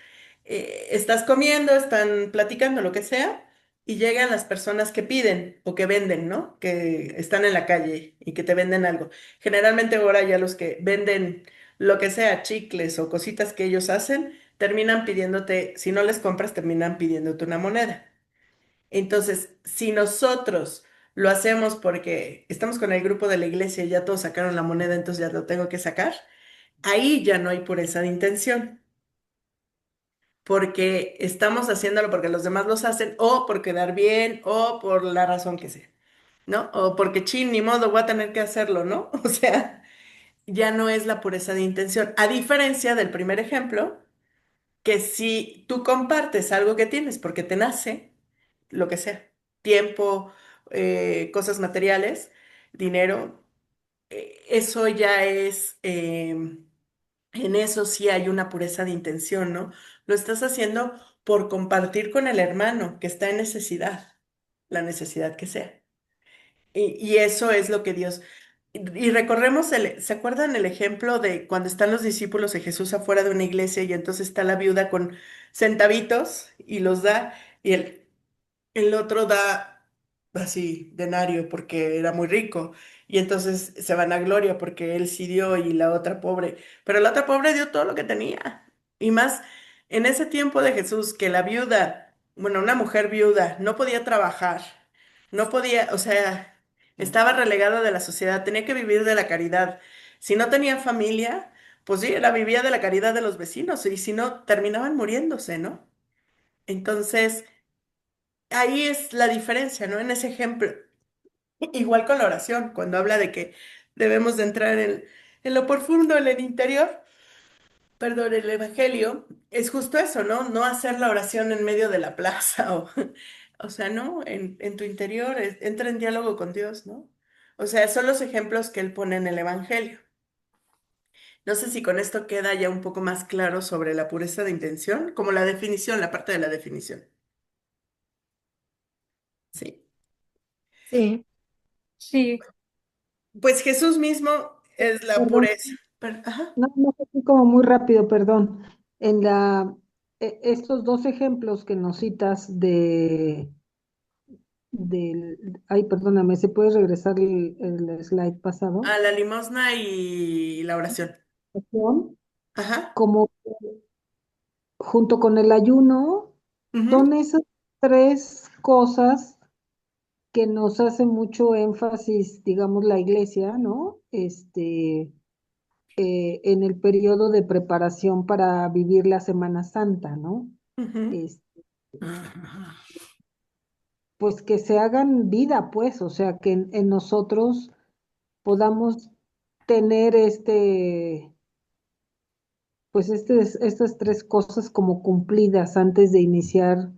estás comiendo, están platicando, lo que sea, y llegan las personas que piden o que venden, ¿no? Que están en la calle y que te venden algo. Generalmente ahora ya los que venden lo que sea, chicles o cositas que ellos hacen, terminan pidiéndote, si no les compras, terminan pidiéndote una moneda. Entonces, si nosotros lo hacemos porque estamos con el grupo de la iglesia y ya todos sacaron la moneda, entonces ya lo tengo que sacar, ahí ya no hay pureza de intención, porque estamos haciéndolo porque los demás los hacen o por quedar bien o por la razón que sea, ¿no? O porque, chin, ni modo, voy a tener que hacerlo, ¿no? O sea, ya no es la pureza de intención. A diferencia del primer ejemplo, que si tú compartes algo que tienes porque te nace, lo que sea, tiempo, cosas materiales, dinero, eso ya es, en eso sí hay una pureza de intención, ¿no? Lo estás haciendo por compartir con el hermano que está en necesidad, la necesidad que sea. Y eso es lo que Dios... Y recorremos ¿se acuerdan el ejemplo de cuando están los discípulos de Jesús afuera de una iglesia y entonces está la viuda con centavitos y los da y el otro da así denario porque era muy rico y entonces se van a gloria porque él sí dio y la otra pobre, pero la otra pobre dio todo lo que tenía y más en ese tiempo de Jesús que la viuda, bueno, una mujer viuda no podía trabajar, no podía, o sea, estaba relegada de la sociedad, tenía que vivir de la caridad. Si no tenía familia, pues sí, la vivía de la caridad de los vecinos y si no, terminaban muriéndose, ¿no? Entonces ahí es la diferencia, ¿no? En ese ejemplo, igual con la oración, cuando habla de que debemos de entrar en lo profundo, en el interior, perdón, el evangelio, es justo eso, ¿no? No hacer la oración en medio de la plaza o sea, no, en tu interior, entra en diálogo con Dios, ¿no? O sea, son los ejemplos que él pone en el evangelio. No sé si con esto queda ya un poco más claro sobre la pureza de intención, como la definición, la parte de la definición. Sí. Sí, Sí, Pues Jesús mismo es la Perdón, pureza. Ajá. no, no, así como muy rápido, perdón. En estos dos ejemplos que nos citas ay, perdóname, ¿se puede regresar el slide pasado? A la limosna y la oración. Acción, Ajá. como junto con el ayuno, Ujú, son esas tres cosas que nos hace mucho énfasis, digamos, la iglesia, ¿no? En el periodo de preparación para vivir la Semana Santa, ¿no? ujú. Es- Ajá. pues que se hagan vida, pues, o sea, que en nosotros podamos tener pues estas tres cosas como cumplidas antes de iniciar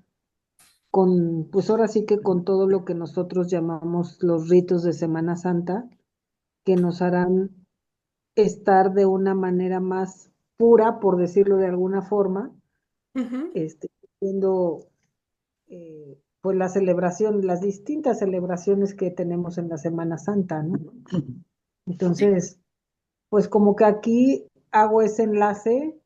con, pues ahora sí que con todo lo que nosotros llamamos los ritos de Semana Santa, que nos harán estar de una manera más pura, por decirlo de alguna forma, Ujú. siendo pues la celebración, las distintas celebraciones que tenemos en la Semana Santa, ¿no? Sí, Entonces, pues como que aquí hago ese enlace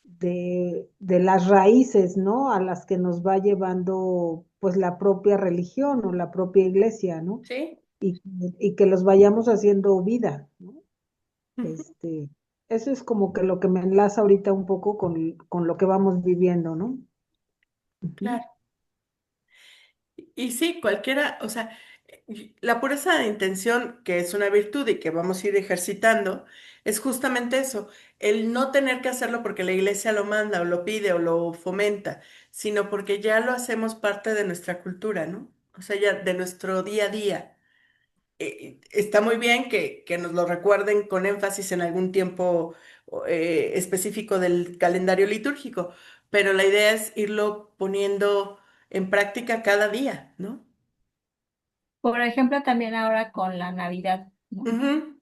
de las raíces, ¿no? A las que nos va llevando pues la propia religión o la propia iglesia, ¿no? sí. Y, y que los vayamos haciendo vida, ¿no? Ujú. Este, eso es como que lo que me enlaza ahorita un poco con lo que vamos viviendo, ¿no? Ujú. Claro. Y sí, cualquiera, o sea, la pureza de intención, que es una virtud y que vamos a ir ejercitando, es justamente eso, el no tener que hacerlo porque la iglesia lo manda o lo pide o lo fomenta, sino porque ya lo hacemos parte de nuestra cultura, ¿no? O sea, ya de nuestro día a día. Está muy bien que nos lo recuerden con énfasis en algún tiempo específico del calendario litúrgico, pero la idea es irlo poniendo en práctica cada día, ¿no? Por ejemplo, también ahora con la Navidad, ¿no? Ujú,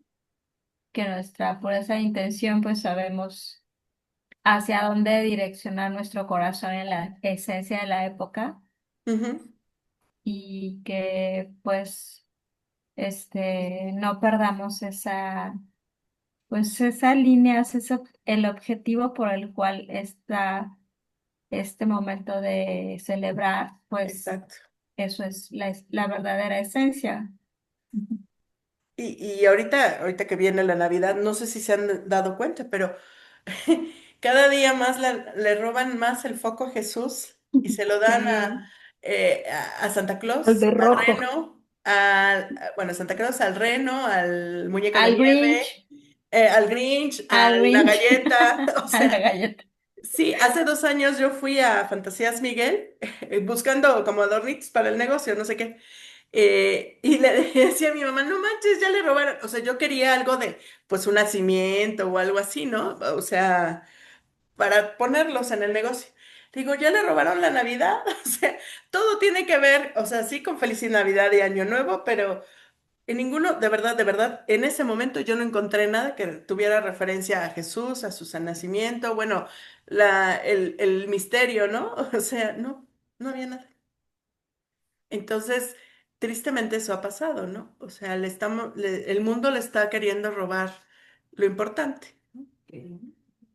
Que nuestra pureza de intención, pues sabemos hacia dónde direccionar nuestro corazón en la esencia de la época ujú. y que pues no perdamos pues esa línea, el objetivo por el cual está este momento de celebrar, pues Exacto. eso es la verdadera esencia. Y ahorita que viene la Navidad, no sé si se han dado cuenta, pero cada día más le roban más el foco a Jesús y se lo dan Sí, a Santa Al Claus, de al rojo. reno, bueno, Santa Claus, al reno, al muñeco de al Grinch, nieve, al Grinch, a al la Grinch, galleta. O a la sea, galleta. sí, hace 2 años yo fui a Fantasías Miguel buscando como adornitos para el negocio, no sé qué. Y le decía a mi mamá, no manches, ya le robaron. O sea, yo quería algo de, pues, un nacimiento o algo así, ¿no? O sea, para ponerlos en el negocio. Digo, ya le robaron la Navidad. O sea, todo tiene que ver, o sea, sí con Feliz Navidad y Año Nuevo, pero en ninguno, de verdad, en ese momento yo no encontré nada que tuviera referencia a Jesús, a su San nacimiento, bueno, el misterio, ¿no? O sea, no, no había nada. Entonces, tristemente eso ha pasado, ¿no? O sea, el mundo le está queriendo robar lo importante, ¿no?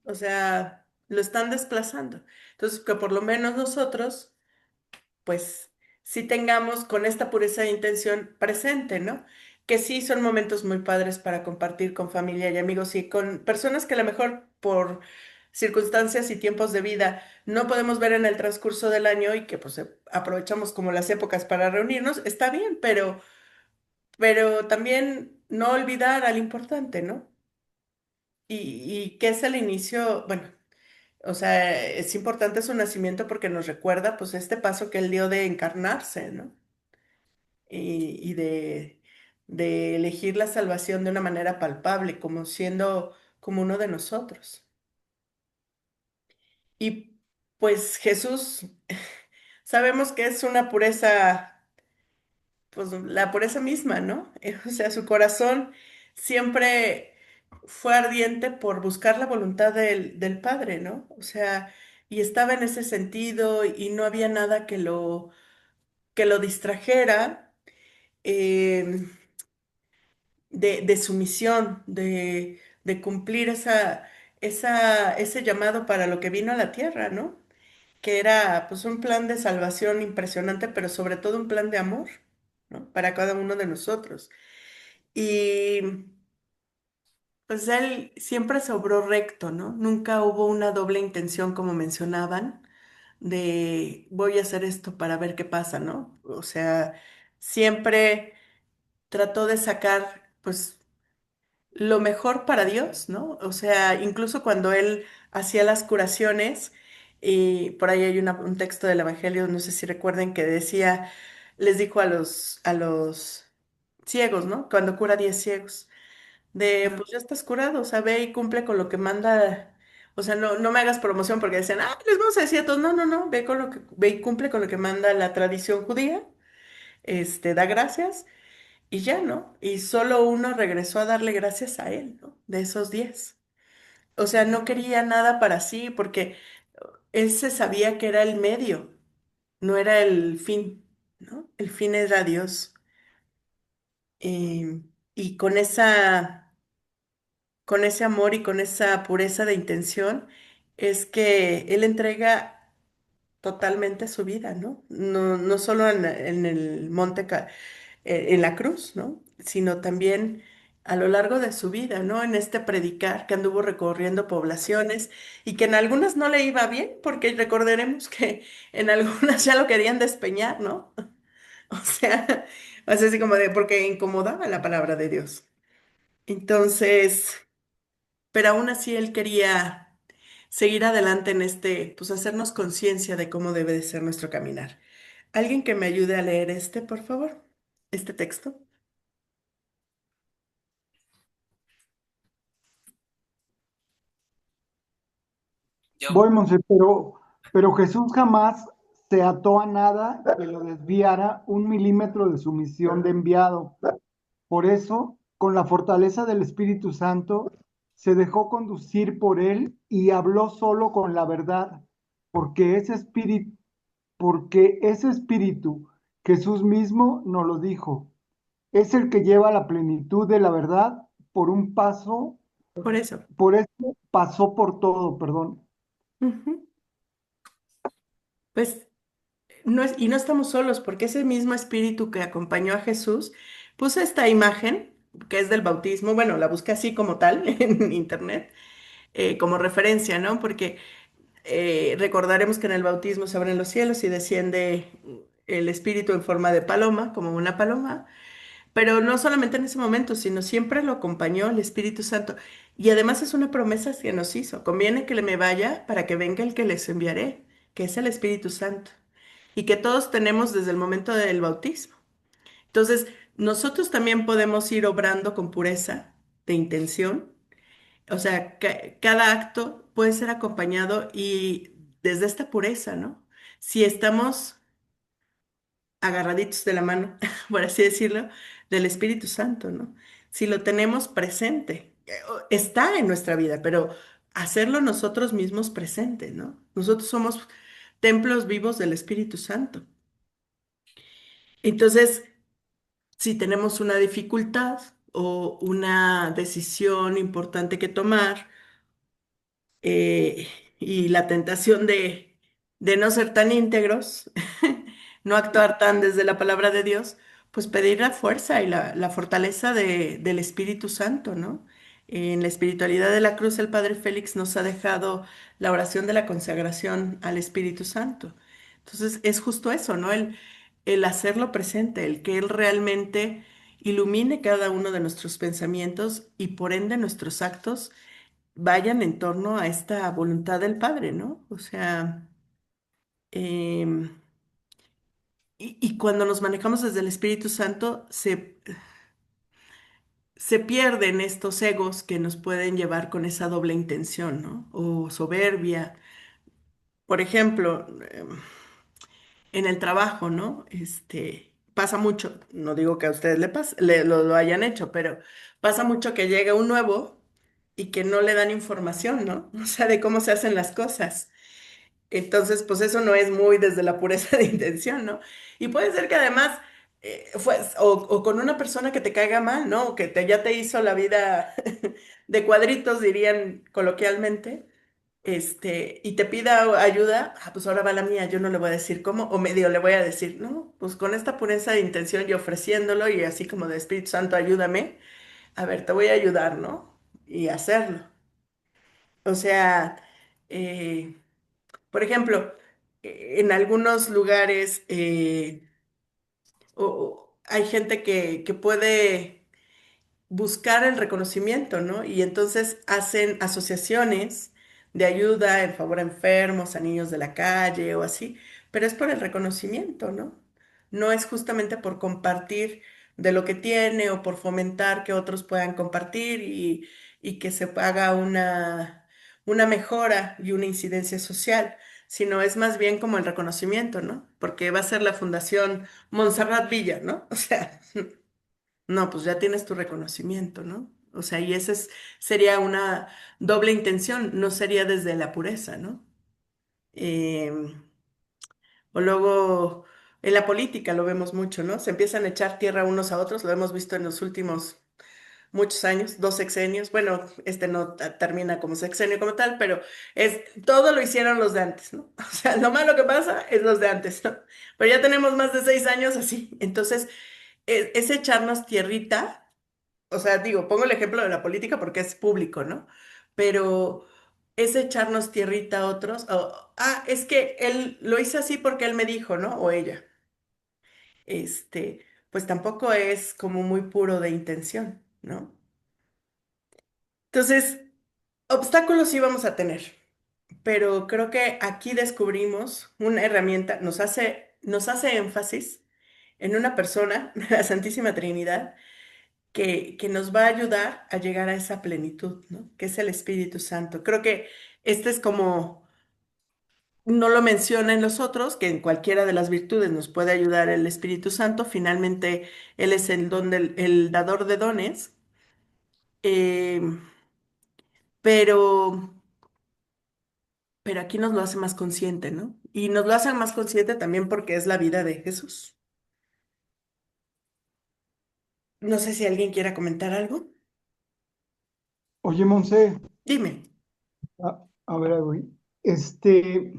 O sea, lo están desplazando. Entonces, que por lo menos nosotros, pues, sí tengamos con esta pureza de intención presente, ¿no? Que sí son momentos muy padres para compartir con familia y amigos y con personas que a lo mejor por circunstancias y tiempos de vida no podemos ver en el transcurso del año y que pues aprovechamos como las épocas para reunirnos, está bien, pero también no olvidar al importante, ¿no? Y que es el inicio, bueno, o sea, es importante su nacimiento porque nos recuerda pues este paso que él dio de encarnarse, ¿no? Y de elegir la salvación de una manera palpable, como siendo como uno de nosotros. Y pues Jesús, sabemos que es una pureza, pues la pureza misma, ¿no? O sea, su corazón siempre fue ardiente por buscar la voluntad del Padre, ¿no? O sea, y estaba en ese sentido y no había nada que lo distrajera. eh, de su misión, de cumplir ese llamado para lo que vino a la tierra, ¿no? Que era pues un plan de salvación impresionante, pero sobre todo un plan de amor, ¿no? Para cada uno de nosotros. Y pues él siempre se obró recto, ¿no? Nunca hubo una doble intención como mencionaban, de voy a hacer esto para ver qué pasa, ¿no? O sea, siempre trató de sacar, pues, lo mejor para Dios, ¿no? O sea, incluso cuando él hacía las curaciones, y por ahí hay un texto del Evangelio, no sé si recuerden, que decía, les dijo a los ciegos, ¿no? Cuando cura 10 ciegos, de, Ah, pues ya estás curado, o sea, ve y cumple con lo que manda, o sea, no me hagas promoción porque decían, les vamos a decir a todos, no, ve con lo que, ve y cumple con lo que manda la tradición judía, da gracias y ya, ¿no? Y solo uno regresó a darle gracias a él, ¿no? De esos 10. O sea, no quería nada para sí porque él se sabía que era el medio, no era el fin, ¿no? El fin era Dios. Y con ese amor y con esa pureza de intención es que él entrega totalmente su vida, ¿no? No solo en el monte, en la cruz, ¿no? Sino también a lo largo de su vida, ¿no? En este predicar que anduvo recorriendo poblaciones y que en algunas no le iba bien, porque recordaremos que en algunas ya lo querían despeñar, ¿no? O sea, así como de, porque incomodaba la palabra de Dios. Entonces, pero aún así él quería seguir adelante en pues hacernos conciencia de cómo debe de ser nuestro caminar. ¿Alguien que me ayude a leer por favor? Este texto. Yo. Voy, Monse, pero Jesús jamás se ató a nada que lo desviara un milímetro de su misión de enviado. Por eso, con la fortaleza del Espíritu Santo, se dejó conducir por él y habló solo con la verdad, porque ese espíritu, porque ese espíritu, Jesús mismo nos lo dijo, es el que lleva la plenitud de la verdad por un paso, Por eso. por eso pasó por todo, perdón. Ujú. Pues y no estamos solos, porque ese mismo espíritu que acompañó a Jesús puso esta imagen, que es del bautismo, bueno, la busqué así como tal en internet, como referencia, ¿no? Porque recordaremos que en el bautismo se abren los cielos y desciende el espíritu en forma de paloma, como una paloma, pero no solamente en ese momento, sino siempre lo acompañó el Espíritu Santo. Y además es una promesa que nos hizo. Conviene que me vaya para que venga el que les enviaré, que es el Espíritu Santo. Y que todos tenemos desde el momento del bautismo. Entonces, nosotros también podemos ir obrando con pureza de intención. O sea, cada acto puede ser acompañado y desde esta pureza, ¿no? Si estamos agarraditos de la mano, por así decirlo, del Espíritu Santo, ¿no? Si lo tenemos presente, está en nuestra vida, pero hacerlo nosotros mismos presente, ¿no? Nosotros somos templos vivos del Espíritu Santo. Entonces, si tenemos una dificultad o una decisión importante que tomar, eh, y la tentación de no ser tan íntegros, no actuar tan desde la palabra de Dios, pues pedir la fuerza y la fortaleza del Espíritu Santo, ¿no? En la espiritualidad de la cruz, el Padre Félix nos ha dejado la oración de la consagración al Espíritu Santo. Entonces, es justo eso, ¿no? El hacerlo presente, el que Él realmente ilumine cada uno de nuestros pensamientos y por ende nuestros actos vayan en torno a esta voluntad del Padre, ¿no? O sea, em, y cuando nos manejamos desde el Espíritu Santo, se pierden estos egos que nos pueden llevar con esa doble intención, ¿no? O soberbia. Por ejemplo, en el trabajo, ¿no? Pasa mucho, no digo que a ustedes lo hayan hecho, pero pasa mucho que llega un nuevo y que no le dan información, ¿no? O sea, de cómo se hacen las cosas. Entonces, pues eso no es muy desde la pureza de intención, ¿no? Y puede ser que además, o con una persona que te caiga mal, ¿no? O que ya te hizo la vida de cuadritos, dirían coloquialmente, y te pida ayuda, pues ahora va la mía, yo no le voy a decir cómo, o medio le voy a decir, no, pues con esta pureza de intención y ofreciéndolo y así como de Espíritu Santo, ayúdame, a ver, te voy a ayudar, ¿no? Y hacerlo. O sea, eh, por ejemplo, en algunos lugares hay gente que puede buscar el reconocimiento, ¿no? Y entonces hacen asociaciones de ayuda en favor a enfermos, a niños de la calle o así, pero es por el reconocimiento, ¿no? no es justamente por compartir de lo que tiene o por fomentar que otros puedan compartir y que se haga una mejora y una incidencia social, sino es más bien como el reconocimiento, ¿no? Porque va a ser la Fundación Montserrat Villa, ¿no? O sea, no, pues ya tienes tu reconocimiento, ¿no? O sea, y sería una doble intención, no sería desde la pureza, ¿no? Em, o luego en la política lo vemos mucho, ¿no? Se empiezan a echar tierra unos a otros, lo hemos visto en los últimos muchos años, dos sexenios. Bueno, este no termina como sexenio como tal, pero todo lo hicieron los de antes, ¿no? O sea, lo malo que pasa es los de antes, ¿no? Pero ya tenemos más de 6 años así. Entonces, es echarnos tierrita. O sea, digo, pongo el ejemplo de la política porque es público, ¿no? Pero es echarnos tierrita a otros. Es que él lo hizo así porque él me dijo, ¿no? O ella. Pues tampoco es como muy puro de intención, ¿no? Entonces, obstáculos sí vamos a tener, pero creo que aquí descubrimos una herramienta, nos hace énfasis en una persona, la Santísima Trinidad, que nos va a ayudar a llegar a esa plenitud, ¿no? Que es el Espíritu Santo. Creo que este es como, no lo menciona en los otros, que en cualquiera de las virtudes nos puede ayudar el Espíritu Santo. Finalmente, Él es el dador de dones, eh, pero, pero aquí nos lo hace más consciente, ¿no? Y nos lo hace más consciente también porque es la vida de Jesús. No sé si alguien quiera comentar algo. Oye, Monse, Dime. a ver, ahí voy. Este,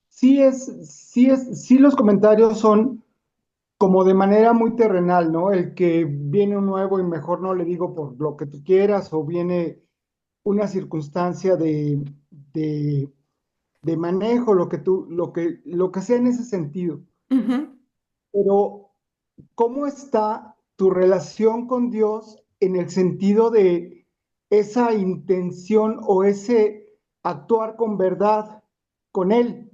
sí, los comentarios son como de manera muy terrenal, ¿no? El que viene un nuevo y mejor no le digo por lo que tú quieras, o viene una circunstancia de, de manejo, lo que sea en ese sentido. Ujú, Pero, ¿cómo está tu relación con Dios en el sentido de esa intención o ese actuar con verdad con Él?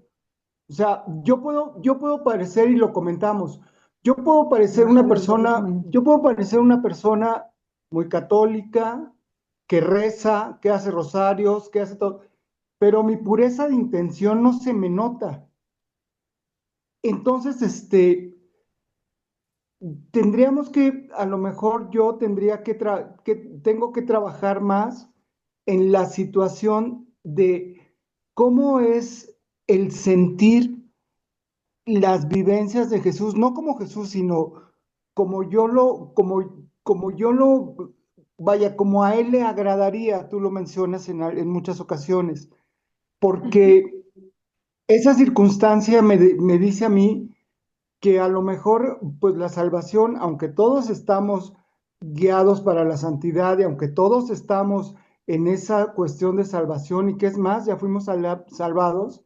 O sea, yo puedo parecer, y lo comentamos, yo puedo parecer una persona muy católica, que reza, que hace rosarios, que hace todo, pero mi pureza de intención no se me nota. Entonces, tendríamos que, a lo mejor yo tendría tengo que trabajar más en la situación de cómo es el sentir las vivencias de Jesús, no como Jesús, sino vaya, como a él le agradaría, tú lo mencionas en muchas ocasiones, ujú, porque esa circunstancia me dice a mí que a lo mejor, pues la salvación, aunque todos estamos guiados para la santidad y aunque todos estamos en esa cuestión de salvación y que es más, ya fuimos salvados,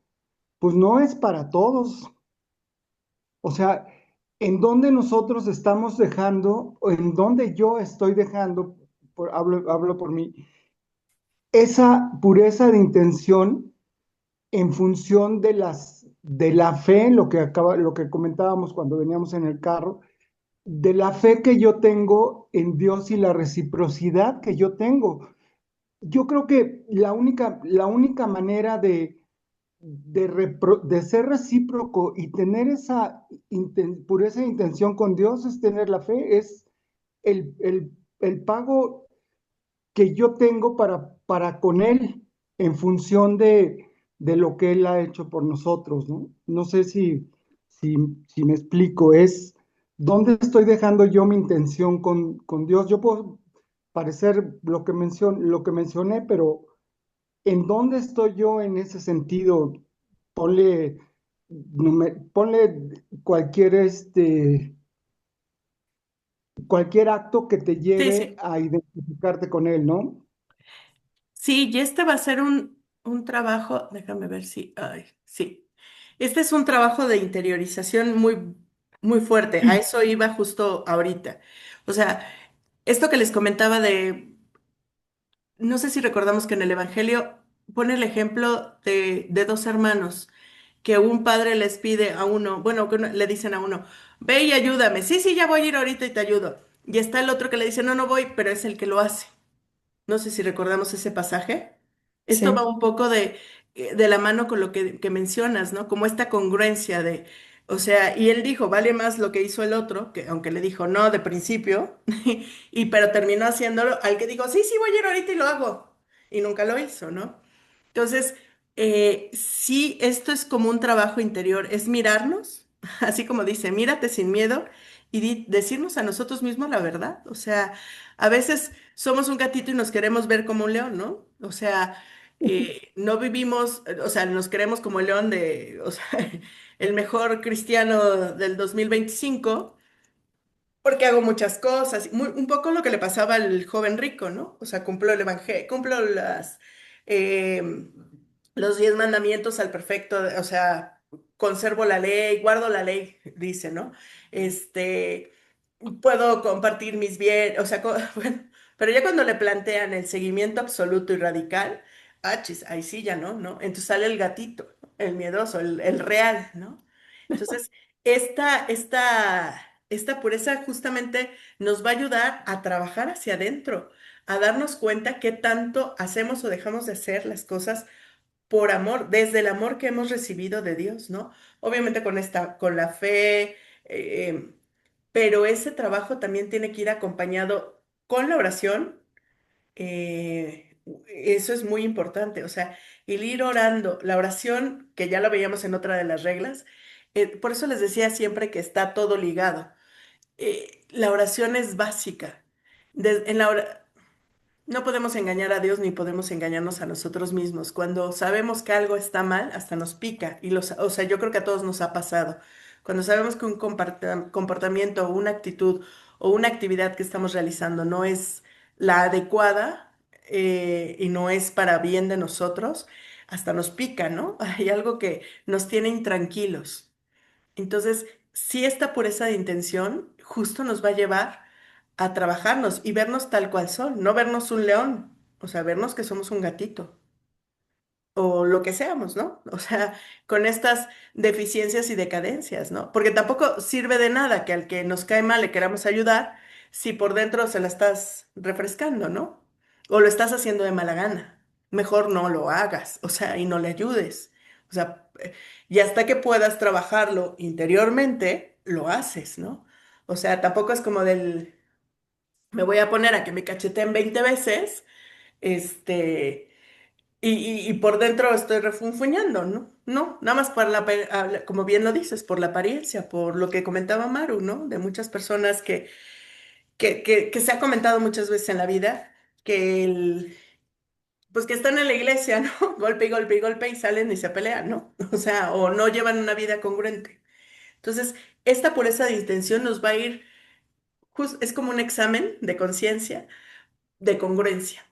pues no es para todos. O sea, en dónde nosotros estamos dejando, o en dónde yo estoy dejando, hablo por mí, esa pureza de intención en función de la fe, lo que comentábamos cuando veníamos en el carro, de la fe que yo tengo en Dios y la reciprocidad que yo tengo. Yo creo que la única manera de ser recíproco y tener esa pureza de intención con Dios es tener la fe, es el pago que yo tengo para con Él en función de lo que Él ha hecho por nosotros, ¿no? No sé si, si me explico, es dónde estoy dejando yo mi intención con Dios. Yo puedo parecer lo que mencioné, pero ¿en dónde estoy yo en ese sentido? Ponle, ponle cualquier acto que te sí, lleve sí. a identificarte con Él, ¿no? Sí, y este va a ser un trabajo, déjame ver si, ay, sí. Este es un trabajo de interiorización muy, muy fuerte. A eso iba justo ahorita. O sea, esto que les comentaba no sé si recordamos que en el Evangelio pone el ejemplo de dos hermanos que un padre les pide a uno, bueno, le dicen a uno, ve y ayúdame. Sí, sí, ya voy a ir ahorita y te ayudo. Y está el otro que le dice, no, no voy, pero es el que lo hace. No sé si recordamos ese pasaje. Esto va Sí, un poco de la mano con lo que mencionas, ¿no? Como esta congruencia de, o sea, y él dijo, vale más lo que hizo el otro, que aunque le dijo no de principio, y pero terminó haciéndolo, al que dijo, sí, sí, voy a ir ahorita y lo hago. Y nunca lo hizo, ¿no? Entonces, sí, esto es como un trabajo interior, es mirarnos, así como dice, mírate sin miedo y decirnos a nosotros mismos la verdad. O sea, a veces somos un gatito y nos queremos ver como un león, ¿no? O sea, no vivimos, o sea, nos queremos como el león de, o sea, el mejor cristiano del 2025 porque hago muchas cosas, un poco lo que le pasaba al joven rico, ¿no? O sea, cumplo el evangelio, cumplo eh, los 10 mandamientos al perfecto, o sea, conservo la ley, guardo la ley, dice, ¿no? Este, puedo compartir mis bienes, o sea, bueno, pero ya cuando le plantean el seguimiento absoluto y radical, chis, ahí sí ya no, ¿no? Entonces sale el gatito, el miedoso, el real, ¿no? Entonces, esta pureza justamente nos va a ayudar a trabajar hacia adentro, a darnos cuenta qué tanto hacemos o dejamos de hacer las cosas por amor, desde el amor que hemos recibido de Dios, ¿no? Obviamente con la fe, eh, pero ese trabajo también tiene que ir acompañado con la oración. Eso es muy importante, o sea, el ir orando, la oración, que ya lo veíamos en otra de las reglas, por eso les decía siempre que está todo ligado. La oración es básica. En la no podemos engañar a Dios ni podemos engañarnos a nosotros mismos. Cuando sabemos que algo está mal, hasta nos pica. O sea, yo creo que a todos nos ha pasado. Cuando sabemos que un comportamiento o una actitud o una actividad que estamos realizando no es la adecuada y no es para bien de nosotros, hasta nos pica, ¿no? Hay algo que nos tiene intranquilos. Entonces, si esta pureza de intención justo nos va a llevar a trabajarnos y vernos tal cual son, no vernos un león, o sea, vernos que somos un gatito o lo que seamos, ¿no? O sea, con estas deficiencias y decadencias, ¿no? Porque tampoco sirve de nada que al que nos cae mal le queramos ayudar si por dentro se la estás refrescando, ¿no? O lo estás haciendo de mala gana. Mejor no lo hagas, o sea, y no le ayudes. O sea, y hasta que puedas trabajarlo interiormente, lo haces, ¿no? O sea, tampoco es como me voy a poner a que me cacheteen 20 veces, este, y por dentro estoy refunfuñando, ¿no? No, nada más por como bien lo dices, por la apariencia, por lo que comentaba Maru, ¿no? De muchas personas que se ha comentado muchas veces en la vida, que pues que están en la iglesia, ¿no? Golpe y golpe y golpe y salen y se pelean, ¿no? O sea, o no llevan una vida congruente. Entonces, esta pureza de intención nos va a ir, es como un examen de conciencia, de congruencia.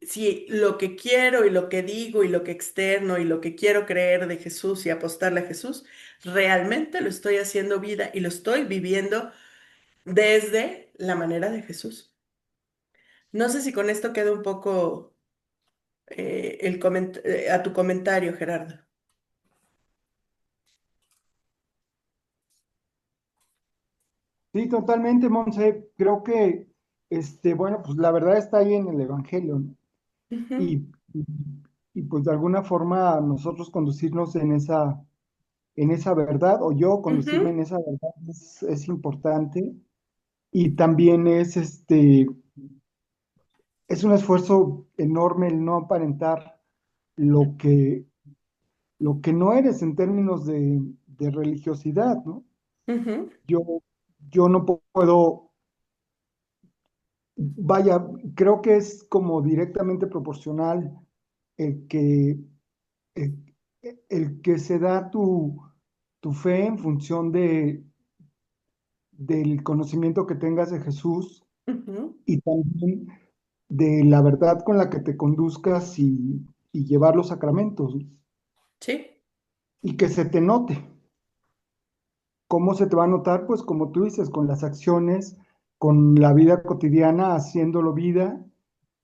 Si lo que quiero y lo que digo y lo que externo y lo que quiero creer de Jesús y apostarle a Jesús, realmente lo estoy haciendo vida y lo estoy viviendo desde la manera de Jesús. No sé si con esto queda un poco a tu comentario, Gerardo. Sí, totalmente, Monse. Creo que, bueno, pues la verdad está ahí en el Evangelio, ¿no? Ujú, Y, y, y, pues de alguna forma nosotros conducirnos en esa verdad, o yo conducirme ujú, en esa verdad es importante. Y también es un esfuerzo enorme el no aparentar lo que, lo que no eres en términos de religiosidad, ¿no? ujú, Yo, yo no puedo, vaya, creo que es como directamente proporcional el que, el, el que se da tu fe en función del conocimiento que tengas de Jesús ujú. y también de la verdad con la que te conduzcas y llevar los sacramentos, ¿no? Sí. Y que se te note. ¿Cómo se te va a notar? Pues como tú dices, con las acciones, con la vida cotidiana, haciéndolo vida,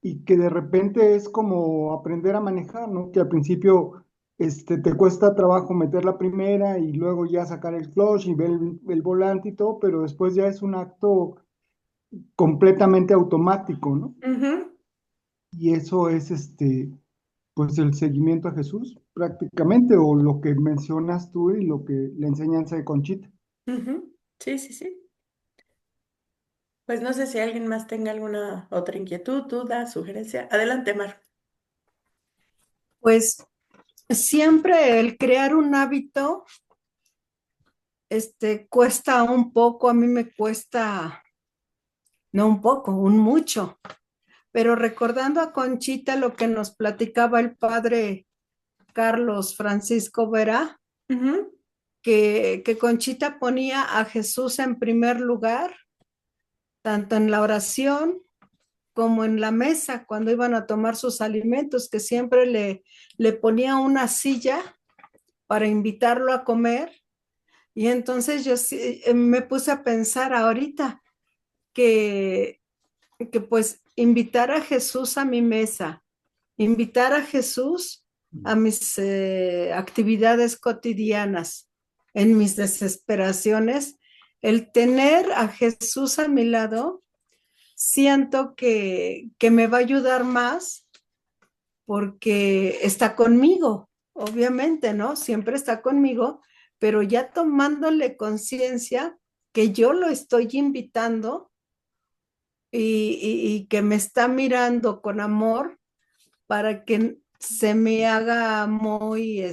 y que de repente es como aprender a manejar, ¿no? Que al principio te cuesta trabajo meter la primera y luego ya sacar el clutch y ver el volante y todo, pero después ya es un acto completamente automático, ¿no? Ujú, Y eso es pues el seguimiento a Jesús prácticamente, o lo que mencionas tú y lo que la enseñanza de Conchita. ujú. Sí, sí, sí. Pues no sé si alguien más tenga alguna otra inquietud, duda, sugerencia. Adelante, Mar. Pues siempre el crear un hábito, cuesta un poco, a mí me cuesta, no un poco, un mucho. Pero recordando a Conchita lo que nos platicaba el padre Carlos Francisco Vera, Ujú, que Conchita ponía a Jesús en primer lugar, tanto en la oración como en la mesa, cuando iban a tomar sus alimentos, que siempre le ponía una silla para invitarlo a comer. Y entonces yo me puse a pensar ahorita que, que pues invitar a Jesús a mi mesa, invitar a Jesús a mis actividades cotidianas, en mis desesperaciones, el tener a Jesús a mi lado, siento que me va a ayudar más porque está conmigo, obviamente, ¿no? Siempre está conmigo, pero ya tomándole conciencia que yo lo estoy invitando y que me está mirando con amor para que se me haga muy,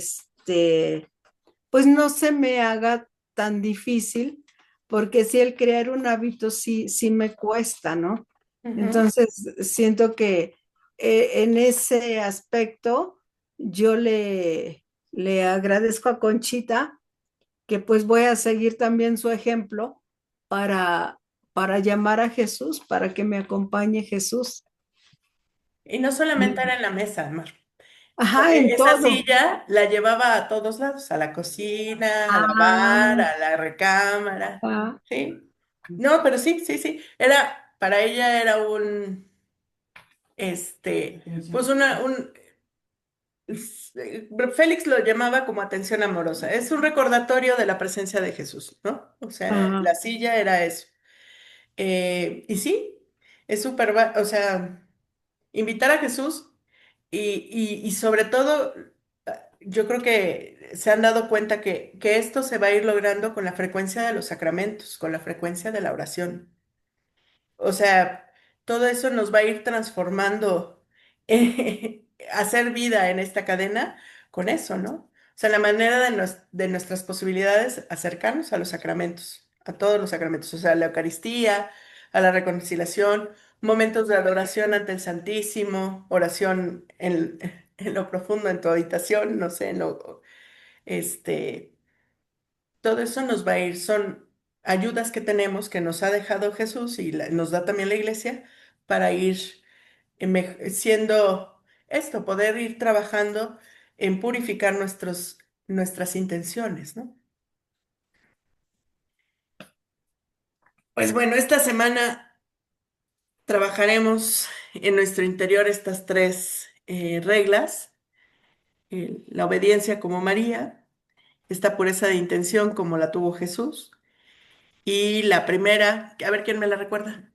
pues no se me haga tan difícil, porque si el crear un hábito sí me cuesta, ¿no? ujú. Entonces, siento que en ese aspecto yo le agradezco a Conchita que pues voy a seguir también su ejemplo para, para llamar a Jesús, para que me acompañe Jesús. Y no solamente era en la mesa, Mar. Ajá, en Esa todo. silla la llevaba a todos lados, a la cocina, a lavar, Ah, a la recámara. ah, Sí. No, pero sí, sí, sí. Era, para ella era pues Félix lo llamaba como atención amorosa. Es un recordatorio de la presencia de Jesús, ¿no? O sea, ah. la silla era eso. Y sí, es súper, o sea, invitar a Jesús y sobre todo, yo creo que se han dado cuenta que esto se va a ir logrando con la frecuencia de los sacramentos, con la frecuencia de la oración. O sea, todo eso nos va a ir transformando, hacer vida en esta cadena con eso, ¿no? O sea, la manera de nuestras posibilidades acercarnos a los sacramentos, a todos los sacramentos, o sea, a la Eucaristía, a la reconciliación, momentos de adoración ante el Santísimo, oración en lo profundo, en tu habitación, no sé, este, todo eso nos va a ir, son ayudas que tenemos que nos ha dejado Jesús y nos da también la iglesia para ir siendo esto, poder ir trabajando en purificar nuestras intenciones, ¿no? Pues bueno, esta semana trabajaremos en nuestro interior estas tres reglas, la obediencia como María, esta pureza de intención como la tuvo Jesús, y la primera, a ver quién me la recuerda.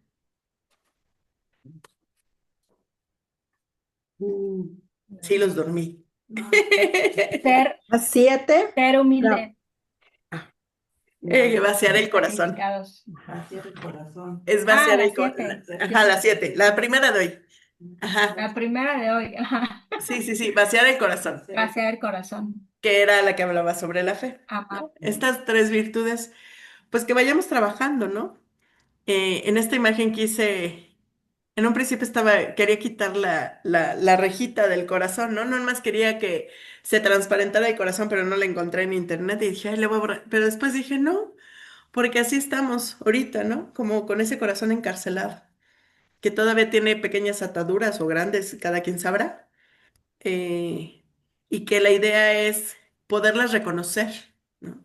Sí, los dormí. Ser, A 7. ser No. humilde, Vaciar el corazón. sacrificados. Es Ah, vaciar las 7. Ajá, las siete. La primera de hoy. Ajá. La primera de hoy. Ajá. Sí, sí, sí, vaciar el corazón, Vaciar el corazón. que era la que hablaba sobre la fe, Amar. ¿no? Estas tres virtudes, pues que vayamos trabajando, ¿no? En esta imagen en un principio quería quitar la rejita del corazón, ¿no? No más quería que se transparentara el corazón, pero no la encontré en internet y dije, ay, le voy a borrar. Pero después dije, no, porque así estamos ahorita, ¿no? Como con ese corazón encarcelado, que todavía tiene pequeñas ataduras o grandes, cada quien sabrá, y que la idea es poderlas reconocer, ¿no?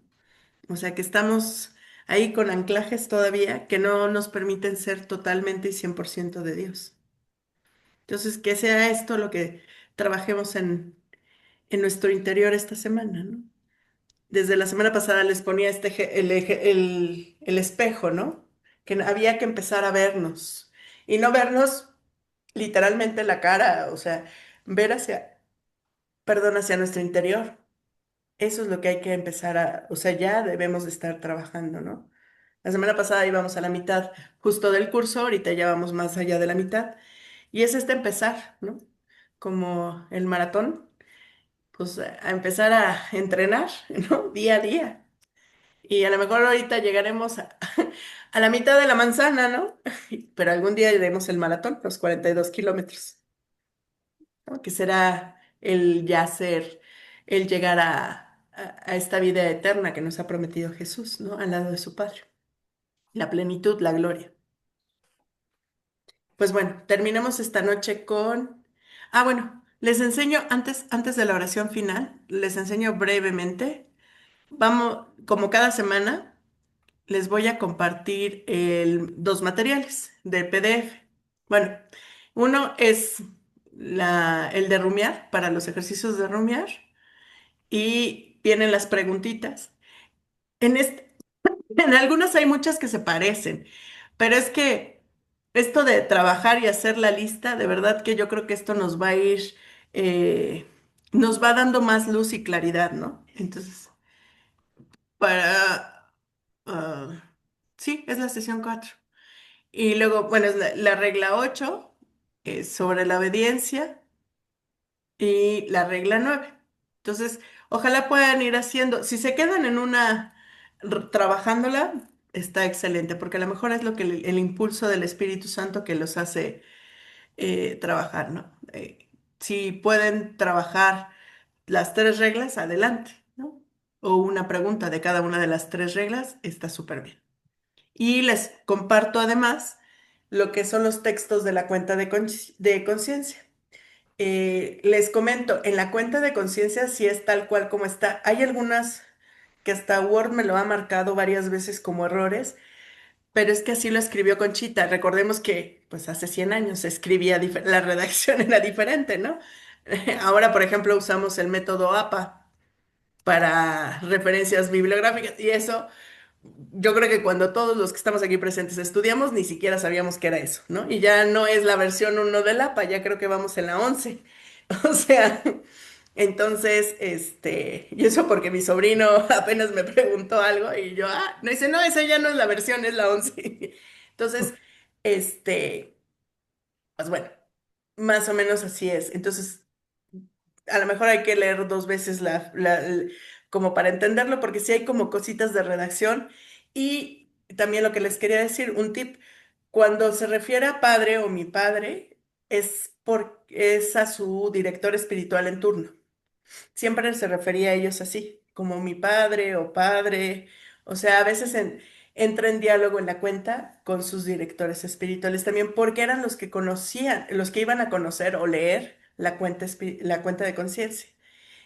O sea, que estamos ahí con anclajes todavía que no nos permiten ser totalmente y 100% de Dios. Entonces, que sea esto lo que trabajemos en nuestro interior esta semana, ¿no? Desde la semana pasada les ponía el espejo, ¿no? Que había que empezar a vernos y no vernos literalmente la cara, o sea, ver perdón, hacia nuestro interior. Eso es lo que hay que empezar o sea, ya debemos de estar trabajando, ¿no? La semana pasada íbamos a la mitad justo del curso, ahorita ya vamos más allá de la mitad. Y es empezar, ¿no? Como el maratón, pues a empezar a entrenar, ¿no? Día a día. Y a lo mejor ahorita llegaremos a la mitad de la manzana, ¿no? Pero algún día iremos el maratón, los 42 kilómetros, ¿no? Que será el ya ser, el llegar a esta vida eterna que nos ha prometido Jesús, ¿no? Al lado de su Padre. La plenitud, la gloria. Pues bueno, terminamos esta noche con... Ah, bueno, les enseño, antes de la oración final, les enseño brevemente. Vamos, como cada semana, les voy a compartir dos materiales del PDF. Bueno, uno es el de rumiar, para los ejercicios de rumiar, y vienen las preguntitas. En este, en algunas hay muchas que se parecen, pero es que esto de trabajar y hacer la lista, de verdad que yo creo que esto nos va a ir, eh, nos va dando más luz y claridad, ¿no? Entonces, para... sí, es la sesión 4. Y luego, bueno, es la regla 8 sobre la obediencia y la regla 9. Entonces, ojalá puedan ir haciendo, si se quedan en una trabajándola, está excelente, porque a lo mejor es lo que el impulso del Espíritu Santo que los hace trabajar, ¿no? Si pueden trabajar las tres reglas, adelante, ¿no? O una pregunta de cada una de las tres reglas, está súper bien. Y les comparto además lo que son los textos de la cuenta de conciencia. Les comento, en la cuenta de conciencia sí es tal cual como está. Hay algunas que hasta Word me lo ha marcado varias veces como errores, pero es que así lo escribió Conchita. Recordemos que pues hace 100 años se escribía, la redacción era diferente, ¿no? Ahora, por ejemplo, usamos el método APA para referencias bibliográficas y eso, yo creo que cuando todos los que estamos aquí presentes estudiamos, ni siquiera sabíamos que era eso, ¿no? Y ya no es la versión 1 del APA, ya creo que vamos en la 11. O sea, entonces, y eso porque mi sobrino apenas me preguntó algo y yo, no dice, no, esa ya no es la versión, es la 11. Entonces, este, pues bueno, más o menos así es. Entonces, a lo mejor hay que leer dos veces como para entenderlo, porque sí hay como cositas de redacción. Y también lo que les quería decir, un tip, cuando se refiere a padre o mi padre, es a su director espiritual en turno. Siempre se refería a ellos así, como mi padre o padre. O sea, a veces entra en diálogo en la cuenta con sus directores espirituales también, porque eran los que conocían, los que iban a conocer o leer la cuenta de conciencia.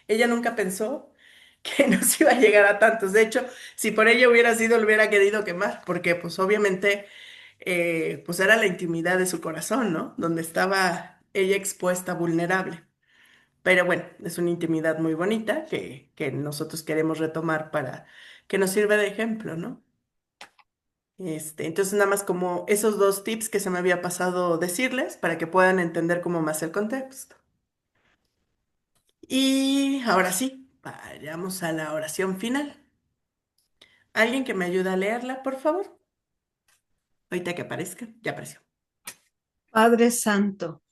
Ella nunca pensó que nos iba a llegar a tantos. De hecho, si por ella hubiera sido, lo hubiera querido quemar, porque pues obviamente pues era la intimidad de su corazón, ¿no? Donde estaba ella expuesta, vulnerable. Pero bueno, es una intimidad muy bonita que nosotros queremos retomar para que nos sirva de ejemplo, ¿no? Entonces, nada más como esos dos tips que se me había pasado decirles para que puedan entender como más el contexto. Y ahora sí, vayamos a la oración final. ¿Alguien que me ayude a leerla, por favor? Ahorita que aparezca, ya apareció. Padre Santo,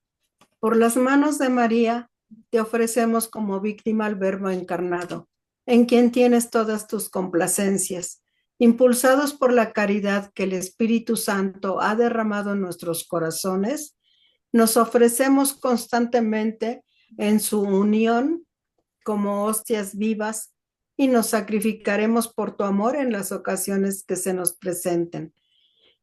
por las manos de María, te ofrecemos como víctima al Verbo encarnado, en quien tienes todas tus complacencias. Impulsados por la caridad que el Espíritu Santo ha derramado en nuestros corazones, nos ofrecemos constantemente en su unión como hostias vivas y nos sacrificaremos por tu amor en las ocasiones que se nos presenten,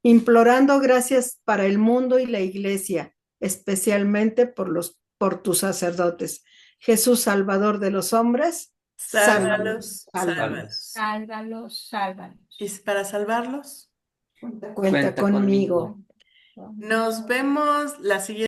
implorando gracias para el mundo y la iglesia, especialmente por tus sacerdotes. Jesús, Salvador de los hombres, Sálvalos, sálvalos. sálvalos. Sálvalos, sálvalos. ¿Y para salvarlos? Cuenta Cuenta conmigo. conmigo. Nos vemos la siguiente.